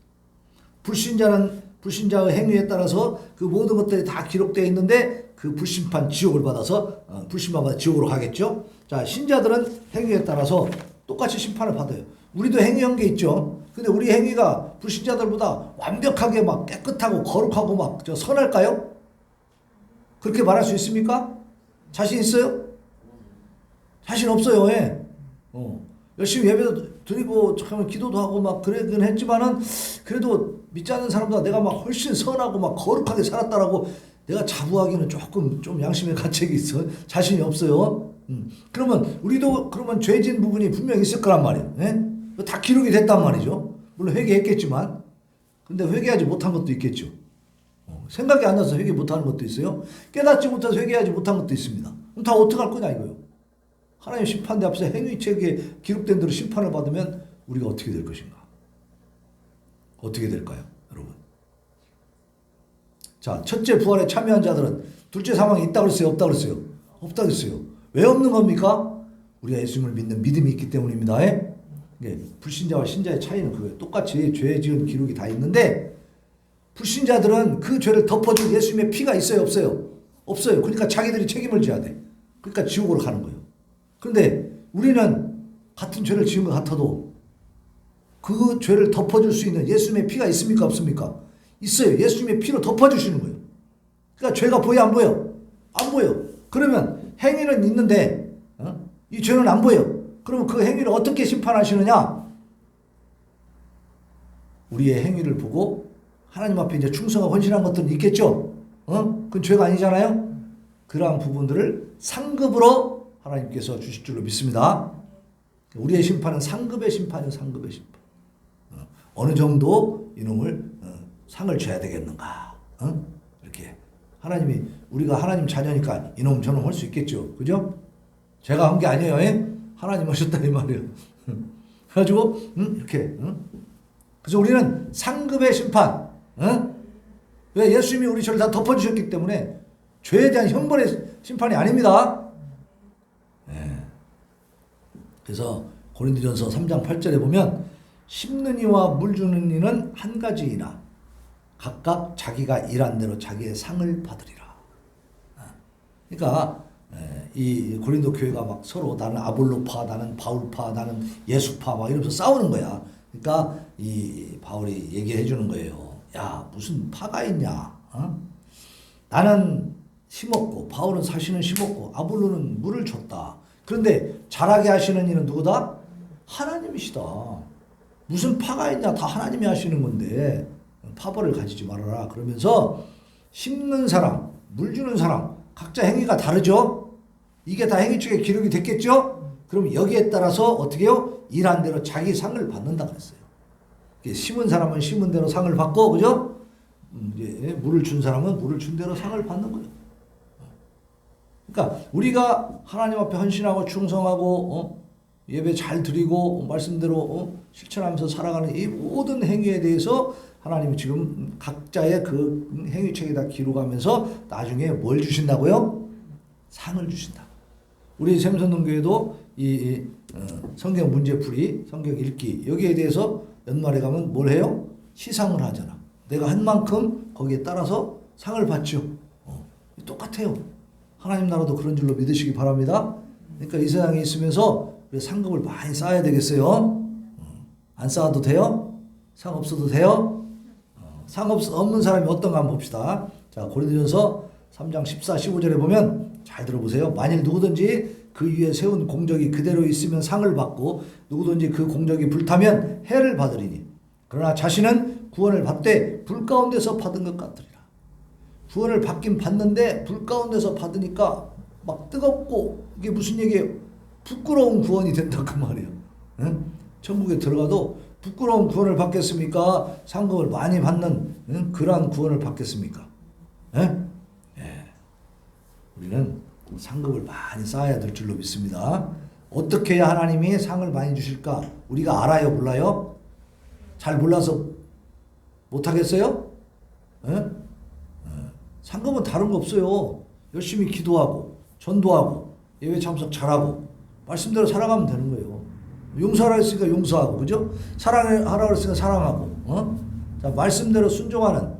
불신자는 불신자의 행위에 따라서 그 모든 것들이 다 기록되어 있는데 그 불심판 지옥을 받아서 불심판 받아 지옥으로 가겠죠. 자, 신자들은 행위에 따라서 똑같이 심판을 받아요. 우리도 행위한 게 있죠. 근데 우리 행위가 불신자들보다 완벽하게 막 깨끗하고 거룩하고 막 선할까요? 그렇게 말할 수 있습니까? 자신 있어요? 자신 없어요. 예. 열심히 예배도 드리고 잠깐 기도도 하고 막 그러긴 했지만은 그래도 믿지 않는 사람보다 내가 막 훨씬 선하고 막 거룩하게 살았다라고 내가 자부하기는 조금 좀 양심의 가책이 있어. 자신이 없어요. 그러면 우리도 그러면 죄진 부분이 분명히 있을 거란 말이에요. 예? 다 기록이 됐단 말이죠. 물론 회개했겠지만 근데 회개하지 못한 것도 있겠죠. 생각이 안 나서 회개 못하는 것도 있어요. 깨닫지 못해서 회개하지 못한 것도 있습니다. 그럼 다 어떻게 할 거냐 이거요. 하나님 심판대 앞에서 행위책에 기록된 대로 심판을 받으면 우리가 어떻게 될 것인가? 어떻게 될까요, 여러분? 자, 첫째 부활에 참여한 자들은 둘째 사망이 있다고 그랬어요? 없다고 그랬어요? 없다고 그랬어요. 왜 없는 겁니까? 우리가 예수님을 믿는 믿음이 있기 때문입니다. 불신자와 신자의 차이는 그거예요. 똑같이 죄 지은 기록이 다 있는데 불신자들은 그 죄를 덮어줄 예수님의 피가 있어요? 없어요? 없어요. 그러니까 자기들이 책임을 져야 돼. 그러니까 지옥으로 가는 거예요. 그런데 우리는 같은 죄를 지은 것 같아도 그 죄를 덮어줄 수 있는 예수님의 피가 있습니까? 없습니까? 있어요. 예수님의 피로 덮어주시는 거예요. 그러니까 죄가 보여? 안 보여? 안 보여. 그러면 행위는 있는데 이 죄는 안 보여. 그러면 그 행위를 어떻게 심판하시느냐? 우리의 행위를 보고 하나님 앞에 이제 충성하고 헌신한 것들은 있겠죠? 그건 죄가 아니잖아요? 그러한 부분들을 상급으로 하나님께서 주실 줄로 믿습니다. 우리의 심판은 상급의 심판이요, 상급의 심판. 어느 정도 이놈을 상을 줘야 되겠는가? 이렇게 하나님이 우리가 하나님 자녀니까 이놈 저놈 할 수 있겠죠, 그죠? 제가 한 게 아니에요, 하나님 하셨다 이 말이에요. 그래가지고 이렇게. 그래서 우리는 상급의 심판. 왜 예수님이 우리 죄를 다 덮어주셨기 때문에 죄에 대한 형벌의 심판이 아닙니다. 그래서 고린도전서 3장 8절에 보면 심는 이와 물 주는 이는 한 가지이나 각각 자기가 일한 대로 자기의 상을 받으리라. 그러니까 이 고린도 교회가 막 서로 나는 아볼로파, 나는 바울파, 나는 예수파 막 이러면서 싸우는 거야. 그러니까 이 바울이 얘기해 주는 거예요. 야, 무슨 파가 있냐? 나는 심었고 바울은 사시는 심었고 아볼로는 물을 줬다. 그런데 자라게 하시는 이는 누구다? 하나님이시다. 무슨 파가 있냐? 다 하나님이 하시는 건데 파벌을 가지지 말아라. 그러면서 심는 사람, 물 주는 사람 각자 행위가 다르죠? 이게 다 행위책에 기록이 됐겠죠? 그럼 여기에 따라서 어떻게 해요? 일한 대로 자기 상을 받는다 그랬어요. 심은 사람은 심은 대로 상을 받고, 그죠? 이제 물을 준 사람은 물을 준 대로 상을 받는 거예요. 그러니까 우리가 하나님 앞에 헌신하고 충성하고 예배 잘 드리고 말씀대로 실천하면서 살아가는 이 모든 행위에 대해서 하나님이 지금 각자의 그 행위책에다 기록하면서 나중에 뭘 주신다고요? 상을 주신다. 우리 샘선동교회도 이 성경 문제풀이, 성경 읽기 여기에 대해서 연말에 가면 뭘 해요? 시상을 하잖아. 내가 한 만큼 거기에 따라서 상을 받죠. 똑같아요. 하나님 나라도 그런 줄로 믿으시기 바랍니다. 그러니까 이 세상에 있으면서 상급을 많이 쌓아야 되겠어요. 안 쌓아도 돼요? 상 없어도 돼요? 없는 사람이 어떤가 한번 봅시다. 자, 고린도전서 3장 14, 15절에 보면 잘 들어보세요. 만일 누구든지 그 위에 세운 공적이 그대로 있으면 상을 받고 누구든지 그 공적이 불타면 해를 받으리니 그러나 자신은 구원을 받되 불 가운데서 받은 것 같으리라. 구원을 받긴 받는데 불 가운데서 받으니까 막 뜨겁고 이게 무슨 얘기예요? 부끄러운 구원이 된다 그 말이에요. 응? 천국에 들어가도 부끄러운 구원을 받겠습니까? 상급을 많이 받는 그러한 구원을 받겠습니까? 예? 예. 우리는 상급을 많이 쌓아야 될 줄로 믿습니다. 어떻게 해야 하나님이 상을 많이 주실까? 우리가 알아요? 몰라요? 잘 몰라서 못하겠어요? 예? 상급은 다른 거 없어요. 열심히 기도하고 전도하고 예배 참석 잘하고 말씀대로 살아가면 되는 거예요. 용서하라 했으니까 용서하고, 그죠? 사랑하라 했으니까 사랑하고, 자, 말씀대로 순종하는,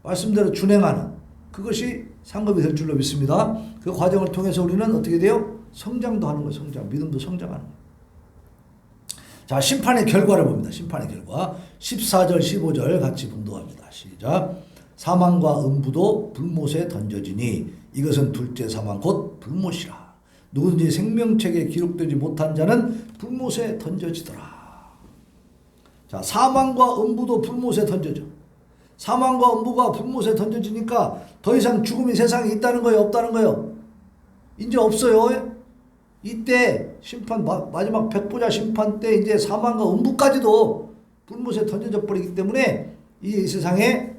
말씀대로 준행하는 그것이 상급이 될 줄로 믿습니다. 그 과정을 통해서 우리는 어떻게 돼요? 성장도 하는 거예요. 성장, 믿음도 성장하는 거예요. 자, 심판의 결과를 봅니다. 심판의 결과 14절 15절 같이 봉독합니다. 시작. 사망과 음부도 불못에 던져지니 이것은 둘째 사망 곧 불못이라. 누구든지 생명책에 기록되지 못한 자는 불못에 던져지더라. 자, 사망과 음부도 불못에 던져져. 사망과 음부가 불못에 던져지니까 더 이상 죽음이 세상에 있다는 거예요? 없다는 거예요? 이제 없어요. 이때 심판, 마지막 백보자 심판 때 이제 사망과 음부까지도 불못에 던져져 버리기 때문에 이 세상에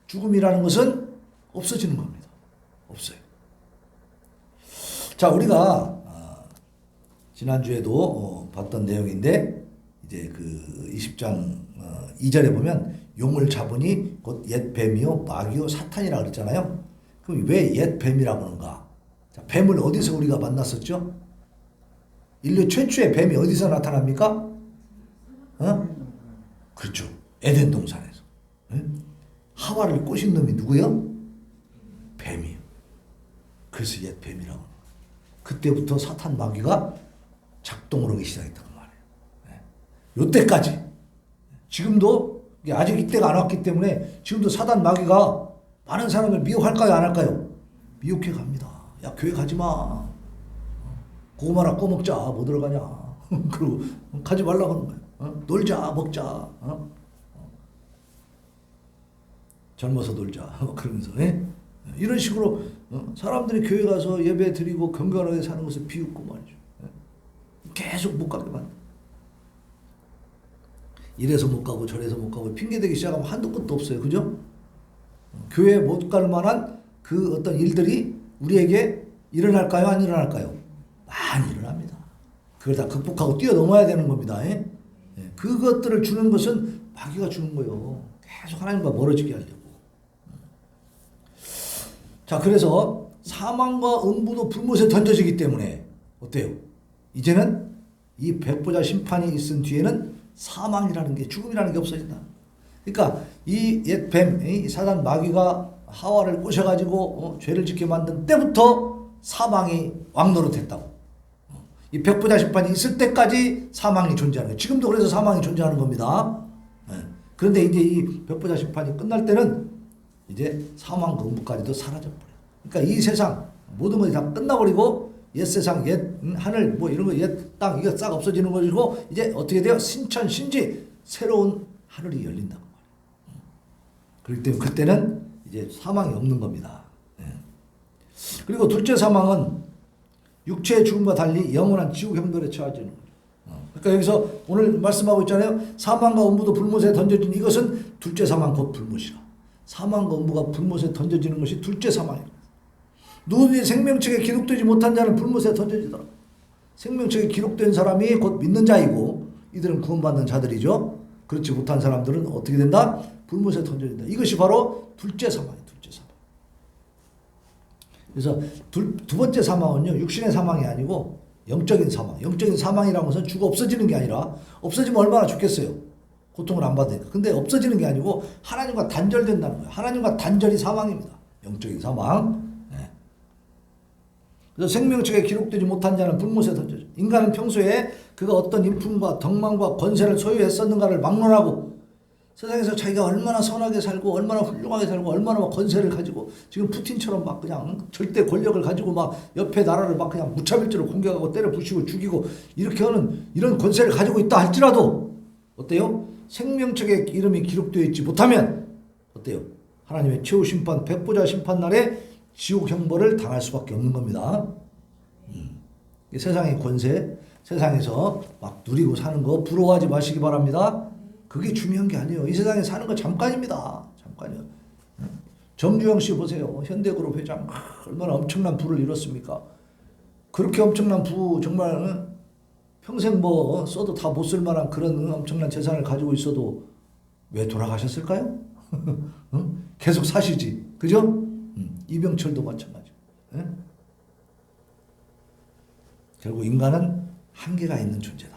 죽음이라는 것은 없어지는 겁니다. 없어요. 자, 우리가 지난주에도 봤던 내용인데 이제 그 20장 2절에 보면 용을 잡으니 곧 옛 뱀이요 마귀요 사탄이라 그랬잖아요. 그럼 왜 옛 뱀이라고 하는가? 자, 뱀을 어디서 우리가 만났었죠? 인류 최초의 뱀이 어디서 나타납니까? 그렇죠. 에덴 동산에서. 하와를 꼬신 놈이 누구요? 뱀이요. 그래서 옛 뱀이라고. 그때부터 사탄 마귀가 작동을 하기 시작했다고 말해요. 요때까지. 지금도 아직 이때가 안 왔기 때문에 지금도 사탄 마귀가 많은 사람을 미혹할까요? 안 할까요? 미혹해 갑니다. 야, 교회 가지 마. 고구마나 꺼먹자. 뭐 들어가냐. 그리고 가지 말라고 하는 거예요. 놀자. 먹자. 젊어서 놀자. 그러면서. 이런 식으로 사람들이 교회 가서 예배 드리고 건강하게 사는 것을 비웃고 말이죠. 계속 못 가게 만든. 이래서 못 가고 저래서 못 가고 핑계대기 시작하면 한도 끝도 없어요. 그죠? 교회 못 갈 만한 그 어떤 일들이 우리에게 일어날까요? 안 일어날까요? 많이 일어납니다. 그걸 다 극복하고 뛰어넘어야 되는 겁니다. 그것들을 주는 것은 마귀가 주는 거예요. 계속 하나님과 멀어지게 하려고. 자, 그래서 사망과 음부도 불못에 던져지기 때문에 어때요? 이제는 이 백보자 심판이 있은 뒤에는 사망이라는 게, 죽음이라는 게 없어진다. 그러니까 이 옛 뱀, 이 사단 마귀가 하와를 꼬셔가지고 죄를 짓게 만든 때부터 사망이 왕노릇했다고. 이 백보자 심판이 있을 때까지 사망이 존재하는 거예요. 지금도 그래서 사망이 존재하는 겁니다. 그런데 이제 이 백보자 심판이 끝날 때는 이제 사망과 음부까지도 사라져버려요. 그러니까 이 세상 모든 것이 다 끝나버리고 옛 세상, 옛 하늘, 뭐 이런 거, 옛 땅 이거 싹 없어지는 것이고 이제 어떻게 돼요? 신천, 신지 새로운 하늘이 열린다고 말이에요. 그렇기 때문에 그때는 이제 사망이 없는 겁니다. 그리고 둘째 사망은 육체의 죽음과 달리 영원한 지옥 형벌에 처해지는 거예요. 그러니까 여기서 오늘 말씀하고 있잖아요. 사망과 음부도 불못에 던져진 이것은 둘째 사망 곧 불못이라. 사망과 음부가 불못에 던져지는 것이 둘째 사망이에요. 누구든지 생명책에 기록되지 못한 자는 불못에 던져지더라. 생명책에 기록된 사람이 곧 믿는 자이고 이들은 구원받는 자들이죠. 그렇지 못한 사람들은 어떻게 된다? 불못에 던져진다. 이것이 바로 둘째 사망이에요. 둘째 사망. 그래서 두 번째 사망은요, 육신의 사망이 아니고 영적인 사망. 영적인 사망이라는 것은 죽어 없어지는 게 아니라, 없어지면 얼마나 좋겠어요. 고통을 안 받으니까. 근데 없어지는 게 아니고 하나님과 단절된다는 거예요. 하나님과 단절이 사망입니다. 영적인 사망. 그래서 생명책에 기록되지 못한 자는 불못에 던져져. 인간은 평소에 그가 어떤 인품과 덕망과 권세를 소유했었는가를 막론하고 세상에서 자기가 얼마나 선하게 살고 얼마나 훌륭하게 살고 얼마나 막 권세를 가지고 지금 푸틴처럼 막 그냥 절대 권력을 가지고 막 옆에 나라를 막 그냥 무차별적으로 공격하고 때려 부수고 죽이고 이렇게 하는 이런 권세를 가지고 있다 할지라도 어때요? 생명책에 이름이 기록되어 있지 못하면 어때요? 하나님의 최후 심판, 백보자 심판 날에 지옥 형벌을 당할 수밖에 없는 겁니다. 세상의 권세, 세상에서 막 누리고 사는 거 부러워하지 마시기 바랍니다. 그게 중요한 게 아니에요. 이 세상에 사는 거 잠깐입니다. 잠깐이요. 정주영 씨 보세요. 현대그룹 회장 얼마나 엄청난 부를 이뤘습니까? 그렇게 엄청난 부 정말 평생 뭐 써도 다 못 쓸 만한 그런 엄청난 재산을 가지고 있어도 왜 돌아가셨을까요? 계속 사시지. 그죠? 이병철도 마찬가지. 결국 인간은 한계가 있는 존재다.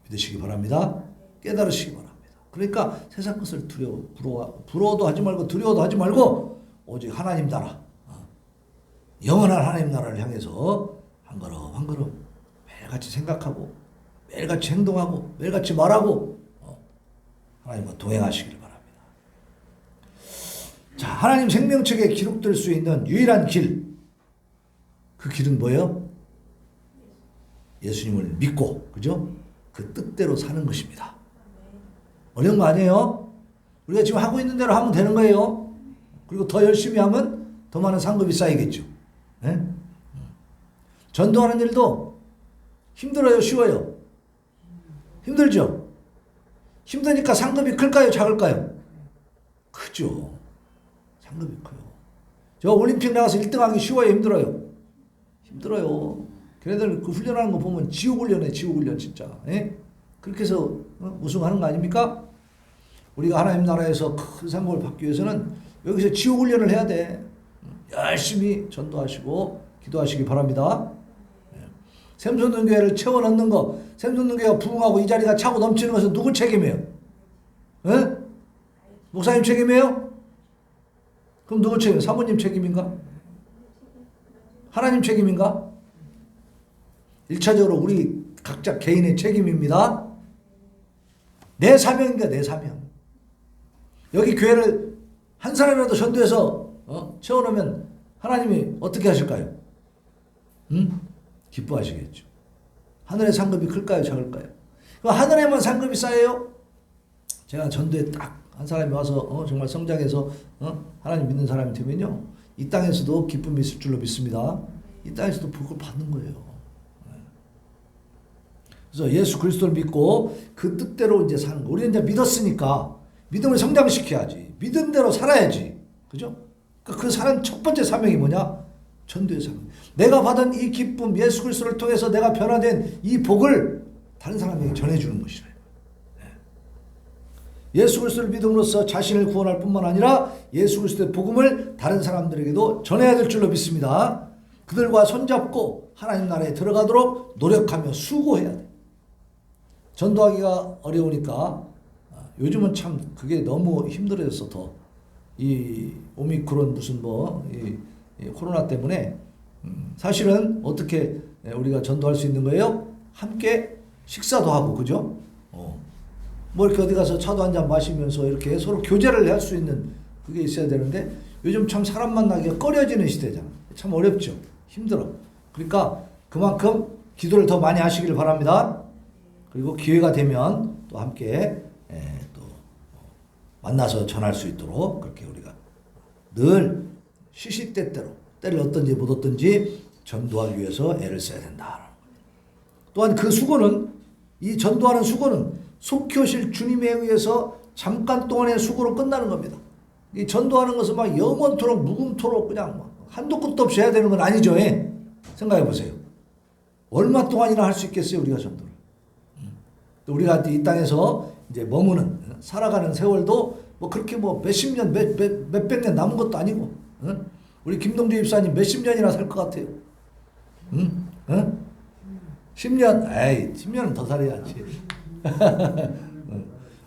믿으시기 바랍니다. 깨달으시기 바랍니다. 그러니까 세상 것을 부러워도 하지 말고 두려워도 하지 말고 오직 하나님 나라, 영원한 하나님 나라를 향해서 한 걸음 한 걸음 매일같이 생각하고 매일같이 행동하고 매일같이 말하고 하나님과 동행하시기를 바랍니다. 자, 하나님 생명책에 기록될 수 있는 유일한 길, 그 길은 뭐예요? 예수님을 믿고, 그죠? 그 뜻대로 사는 것입니다. 어려운 거 아니에요? 우리가 지금 하고 있는 대로 하면 되는 거예요. 그리고 더 열심히 하면 더 많은 상급이 쌓이겠죠. 네? 전도하는 일도 힘들어요, 쉬워요? 힘들죠? 힘드니까 상급이 클까요, 작을까요? 크죠. 상급이 커요. 저 올림픽 나가서 1등하기 쉬워요, 힘들어요? 힘들어요. 걔네들 그 훈련하는 거 보면 지옥훈련이에요, 지옥훈련 진짜. 예? 그렇게 해서 우승하는 거 아닙니까? 우리가 하나님 나라에서 큰 상급을 받기 위해서는 여기서 지옥훈련을 해야 돼. 열심히 전도하시고 기도하시기 바랍니다. 샘솟는 채워 넣는 거, 샘솟는 교회가 부흥하고 이 자리가 차고 넘치는 것은 누구 책임이에요? 예? 목사님 책임이에요? 그럼 누구 책임? 사모님 책임인가? 하나님 책임인가? 1차적으로 우리 각자 개인의 책임입니다. 내 사명인가, 내 사명. 여기 교회를 한 사람이라도 전도해서 채워놓으면 하나님이 어떻게 하실까요? 기뻐하시겠죠. 하늘의 상급이 클까요, 작을까요? 그럼 하늘에만 상급이 쌓여요? 제가 전도에 딱 한 사람이 와서 정말 성장해서 하나님 믿는 사람이 되면요, 이 땅에서도 기쁨이 있을 줄로 믿습니다. 이 땅에서도 복을 받는 거예요. 그래서 예수 그리스도를 믿고 그 뜻대로 이제 사는 거. 우리는 이제 믿었으니까 믿음을 성장시켜야지. 믿은 대로 살아야지. 그죠? 그 사는 첫 번째 사명이 뭐냐? 전도의 사명. 내가 받은 이 기쁨, 예수 그리스도를 통해서 내가 변화된 이 복을 다른 사람에게 전해주는 것이라. 예수 그리스도를 믿음으로써 자신을 구원할 뿐만 아니라 예수 그리스도의 복음을 다른 사람들에게도 전해야 될 줄로 믿습니다. 그들과 손잡고 하나님 나라에 들어가도록 노력하며 수고해야 돼. 전도하기가 어려우니까 요즘은 참 그게 너무 힘들어졌어. 더 이 오미크론 무슨 이 코로나 때문에 사실은 어떻게 우리가 전도할 수 있는 거예요? 함께 식사도 하고, 그죠? 뭐 이렇게 어디 가서 차도 한잔 마시면서 이렇게 서로 교제를 할 수 있는 그게 있어야 되는데 요즘 참 사람 만나기가 꺼려지는 시대잖아. 참 어렵죠. 힘들어. 그러니까 그만큼 기도를 더 많이 하시기를 바랍니다. 그리고 기회가 되면 또 함께 또 만나서 전할 수 있도록 그렇게 우리가 늘 시시때때로 때를 얻든지 못 얻든지 전도하기 위해서 애를 써야 된다. 또한 그 수고는, 이 전도하는 수고는 속히 오실 주님에 의해서 잠깐 동안의 수고로 끝나는 겁니다. 이 전도하는 것은 막 영원토록 묵음토록 그냥 막 한도 끝도 없이 해야 되는 건 아니죠. 생각해 보세요. 얼마 동안이나 할 수 있겠어요, 우리가 전도를. 또 우리가 이 땅에서 이제 머무는, 살아가는 세월도 뭐 그렇게 뭐 몇십 년, 몇백 년 남은 것도 아니고, 우리 김동주 집사님 몇십 년이나 살 것 같아요. 10년, 에이, 10년은 더 살아야지.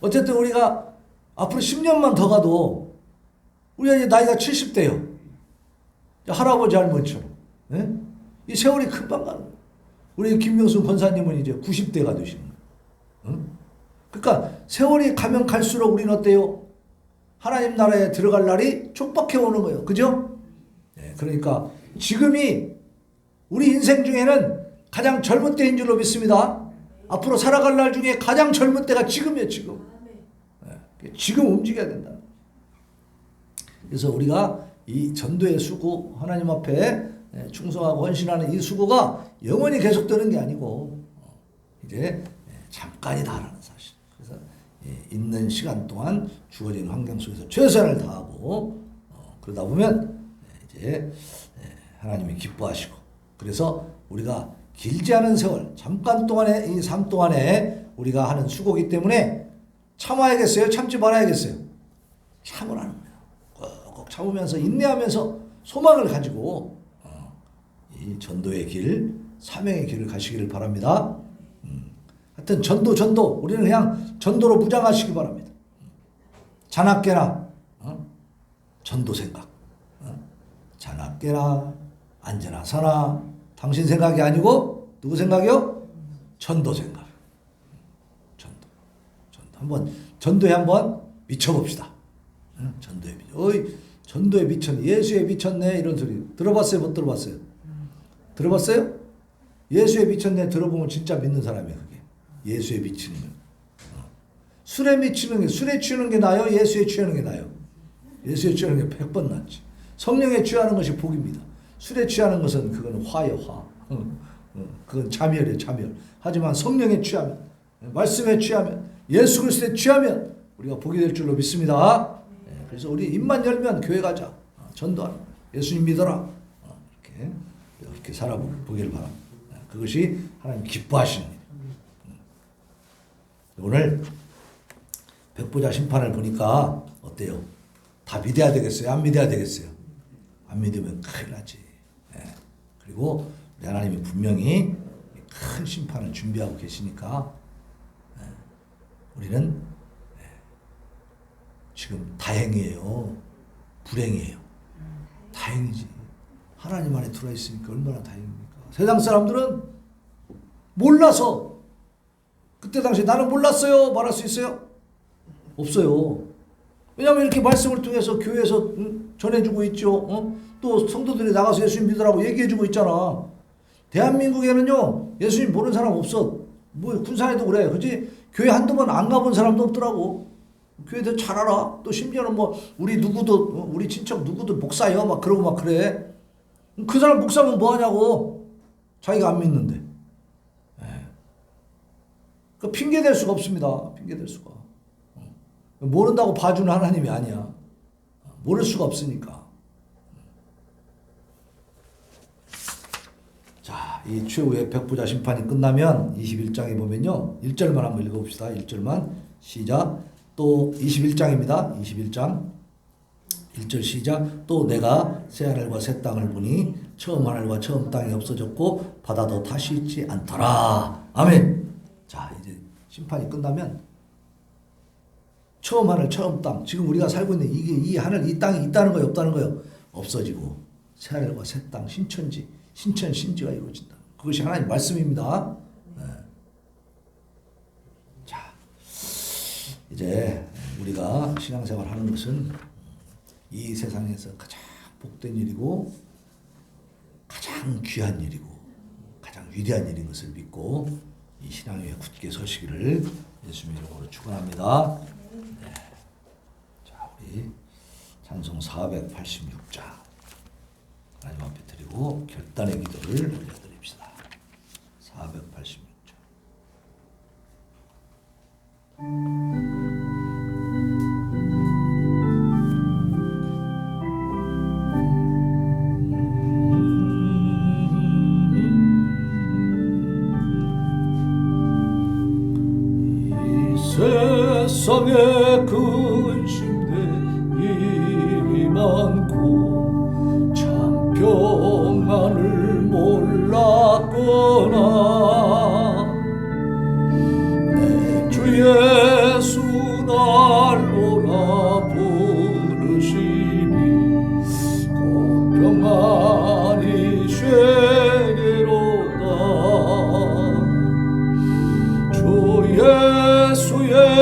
어쨌든 우리가 앞으로 10년만 더 가도 우리가 이제 나이가 70대요. 할아버지 할머니처럼. 이 세월이 금방 가는 거예요. 우리 김명수 권사님은 이제 90대가 되시는 거예요. 그러니까 세월이 가면 갈수록 우리는 어때요? 하나님 나라에 들어갈 날이 촉박해 오는 거예요. 그죠? 네, 그러니까 지금이 우리 인생 중에는 가장 젊은 때인 줄로 믿습니다. 앞으로 살아갈 날 중에 가장 젊은 때가 지금이에요. 지금. 네, 지금 움직여야 된다. 그래서 우리가 이 전도의 수고, 하나님 앞에 충성하고 헌신하는 이 수고가 영원히 계속되는 게 아니고 이제 잠깐이다라는 사실. 그래서 있는 시간 동안 주어진 환경 속에서 최선을 다하고 그러다 보면 이제 하나님이 기뻐하시고, 그래서 우리가 길지 않은 세월, 잠깐 동안의 이 삶 동안에 우리가 하는 수고이기 때문에 참아야겠어요? 참지 말아야겠어요? 참으라는 거예요. 꼭 참으면서 인내하면서 소망을 가지고 이 전도의 길, 사명의 길을 가시기를 바랍니다. 하여튼 전도 우리는 그냥 전도로 무장하시기 바랍니다. 자나깨나 전도 생각, 자나깨나 앉으나 서나 당신 생각이 아니고 누구 생각이요? 전도 생각. 전도 한번 전도에 한번 미쳐봅시다. 전도에 전도에 미쳤네, 예수에 미쳤네 이런 소리 들어봤어요? 못 들어봤어요? 들어봤어요? 예수에 미쳤네 들어보면 진짜 믿는 사람이에요. 그게 예수에 미치는 거. 술에 미치는 게, 술에 취하는 게 나아요? 예수에 취하는 게 나아요? 예수에 취하는 게 100번 낫지. 성령에 취하는 것이 복입니다. 술에 취하는 것은 그건 화예요, 화. 그건 자멸이에요, 자멸. 하지만 성령에 취하면, 말씀에 취하면, 예수 그리스도에 취하면 우리가 복이 될 줄로 믿습니다. 그래서 우리 입만 열면 교회 가자. 전도하라. 예수님 믿어라. 이렇게 살아보기를 바랍니다. 그것이 하나님 기뻐하시는 일이에요. 오늘 백보자 심판을 보니까 어때요? 다 믿어야 되겠어요? 안 믿어야 되겠어요? 안 믿으면 큰일 나지. 그리고 우리 하나님이 분명히 큰 심판을 준비하고 계시니까 우리는 지금 다행이에요? 불행이에요? 다행이지. 하나님 안에 들어있으니까 얼마나 다행입니까? 세상 사람들은 몰라서, 그때 당시에 나는 몰랐어요 말할 수 있어요? 없어요. 왜냐하면 이렇게 말씀을 통해서 교회에서 전해주고 있죠. 또 성도들이 나가서 예수님 믿으라고 얘기해주고 있잖아. 대한민국에는요 예수님 모르는 사람 없어. 뭐 군산에도 그래, 그렇지? 교회 한두 번 안 가본 사람도 없더라고. 교회도 잘 알아. 또 심지어는 뭐 우리 누구도, 우리 친척 누구도 목사요 막 그러고 막 그래. 그 사람 목사면 뭐 하냐고. 자기가 안 믿는데. 그 핑계 댈 수가 없습니다. 핑계 댈 수가. 모른다고 봐주는 하나님이 아니야. 모를 수가 없으니까. 자, 이 최후의 백보자 심판이 끝나면 21장에 보면요. 1절만 한번 읽어봅시다. 1절만. 시작. 또 21장입니다. 21장. 1절 시작. 또 내가 새 하늘과 새 땅을 보니 처음 하늘과 처음 땅이 없어졌고 바다도 다시 있지 않더라. 아멘. 자, 이제 심판이 끝나면 처음 하늘, 처음 땅, 지금 우리가 살고 있는 이게 이 하늘, 이 땅이 있다는 거예요, 없다는 거예요? 없어지고 새 하늘과 새 땅, 신천지, 신천, 신지가 이루어진다. 그것이 하나님 말씀입니다. 자, 이제 우리가 신앙생활 하는 것은 이 세상에서 가장 복된 일이고 가장 귀한 일이고 가장 위대한 일인 것을 믿고 이 신앙 위에 굳게 서시기를 예수님 이름으로 축원합니다. 자, 우리 찬송 486장 하나님 앞에 드리고 결단의 기도를 올려드립시다. 486장. 세상에 근심돼 일이 많고 참 평안을 몰랐거나 내 주 예수 날 오라 부르시니 곧 평안이 쉐게로다. 주 예수의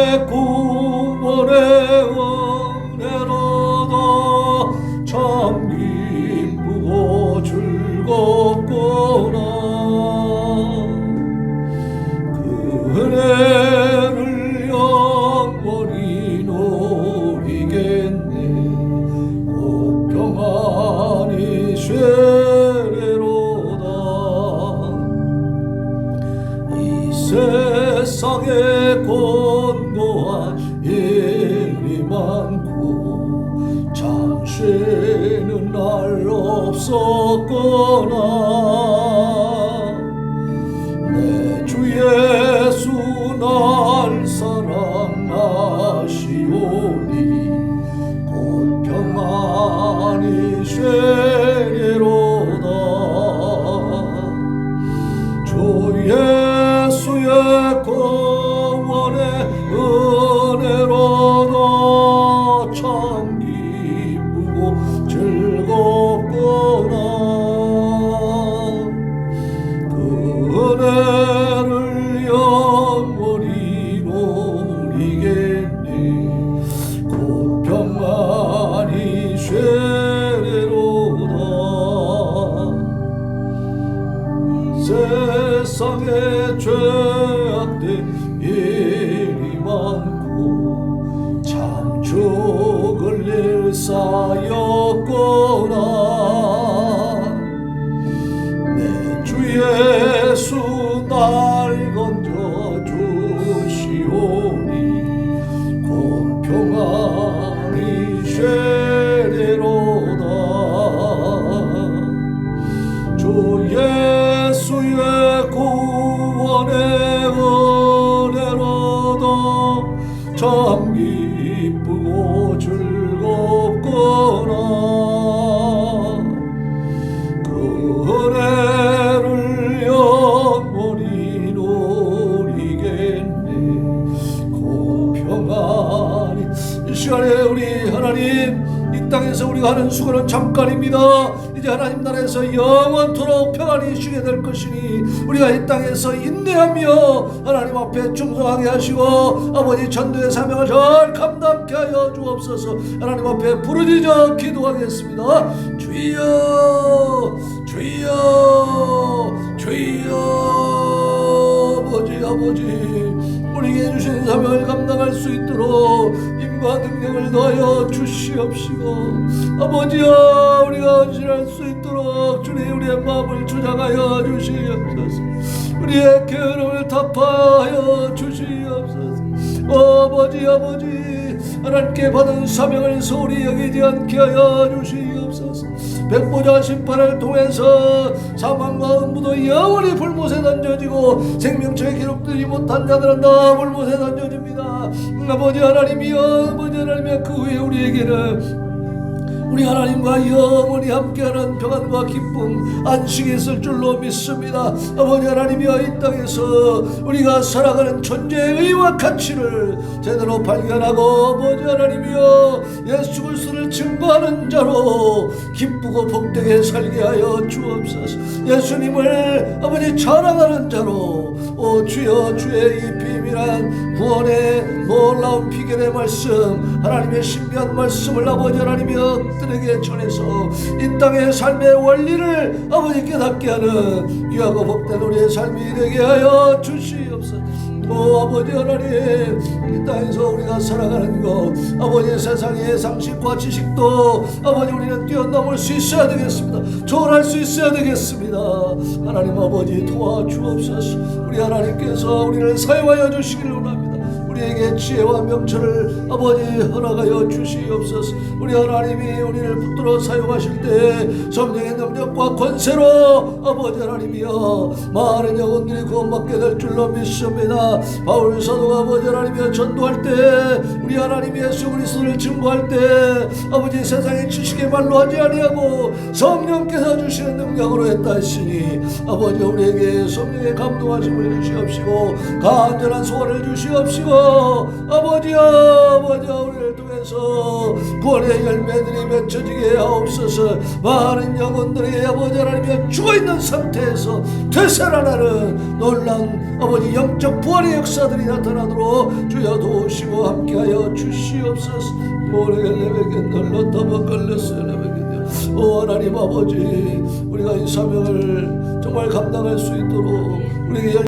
세상에 권고한 일이 많고 잠시는 날 없었거나 내 주 예수 날 사랑하시오니 곧 평안히 쉐리로다. 주 예수의 구원의 은혜로다 참 기쁘고 즐겁구나. 그 은혜를 영원히 누리겠네. 곧 평안히 쉐리로다. 세상에 죄악된 일이 많고 참 죽을 일 쌓였구나. 내 주 예수 날 건져 주시오니 곧 평안히 쉐리로다. 주 예수의 구원의 은혜로다 참 기쁘고 즐겁구나. 그 은혜를 영원히 누리겠네. 곧 평안히. 이 시간에 우리 하나님, 이 땅에서 우리가 하는 수고는 잠깐입니다. 이제 하나님 나라에서 영원토록 평안히 쉬게 될 것이니 우리가 이 땅에서 인내하며 하나님 앞에 충성하게 하시고 아버지 전도의 사명을 잘 감당케 하여 주옵소서. 하나님 앞에 부르짖어 기도하겠습니다. 주여 주여 주여. 아버지 우리에게 주신 사명을 감당할 수 있도록 힘과 능력을 더하여 주시옵시고 아버지여 우리가 헌신할 수 있도록 주님 우리의 마음을 주장하여 주시옵소서. 우리의 게으름을 타파하여 주시옵소서. 아버지 하나님께 받은 사명을 소홀히 여기지 않게 하여 주시옵소서. 백보자 심판을 통해서 사망과 음부도 영원히 불못에 던져지고 생명책에 기록되지 못한 자들은 다 불못에 던져집니다. 아버지 하나님이여 그 후에 우리에게는 우리 하나님과 영원히 함께하는 평안과 기쁨 안식이 있을 줄로 믿습니다. 아버지 하나님이여 이 땅에서 우리가 살아가는 존재의 의와 가치를 제대로 발견하고 아버지 하나님이여 예수 그리스도를 증거하는 자로 기쁘고 복되게 살게 하여 주옵소서. 예수님을 아버지 자랑하는 자로 주여 주의 이 비밀한 구원의 놀라운 비결의 말씀 하나님의 신비한 말씀을 아버지 하나님이여 들에게 전해서 이 땅의 삶의 원리를 아버지 깨닫게 하는 귀하고 복된 우리의 삶이 되게 하여 주시옵소서. 아버지 하나님 이 땅에서 우리가 살아가는 것 아버지 세상의 상식과 지식도 아버지 우리는 뛰어넘을 수 있어야 되겠습니다. 초월할 수 있어야 되겠습니다. 하나님 아버지 도와주옵소서. 우리 하나님께서 우리를 사용하여 주시기를 원합니다. 우리에게 지혜와 명철을 아버지 허락하여 주시옵소서. 우리 하나님이 우리를 붙들어 사용하실 때 성령의 능력과 권세로 아버지 하나님이여 많은 영혼들이 구원받게 될 줄로 믿습니다. 바울 사도가 아버지 하나님이여 전도할 때 우리 하나님 예수 그리스도를 증거할 때 아버지 세상의 지식의 말로 하지 아니하고 성령께서 주시는 능력으로 했다 했으니 아버지 우리에게 성령의 감동하심을 주시옵시고 간절한 소원을 주시옵시고 아버지여 우리를 통해서 구원의 열매들이 맺혀지게 하옵소서. 많은 영혼들이 아버지 하나님이여 죽어있는 상태에서 되살아나는 놀라운 아버지 영적 부활의 역사들이 나타나도록 주여 도우시고 함께하여 주시옵소서. 하나님 아버지 우리가 이 사명을 정말 감당할 수 있도록 우리에게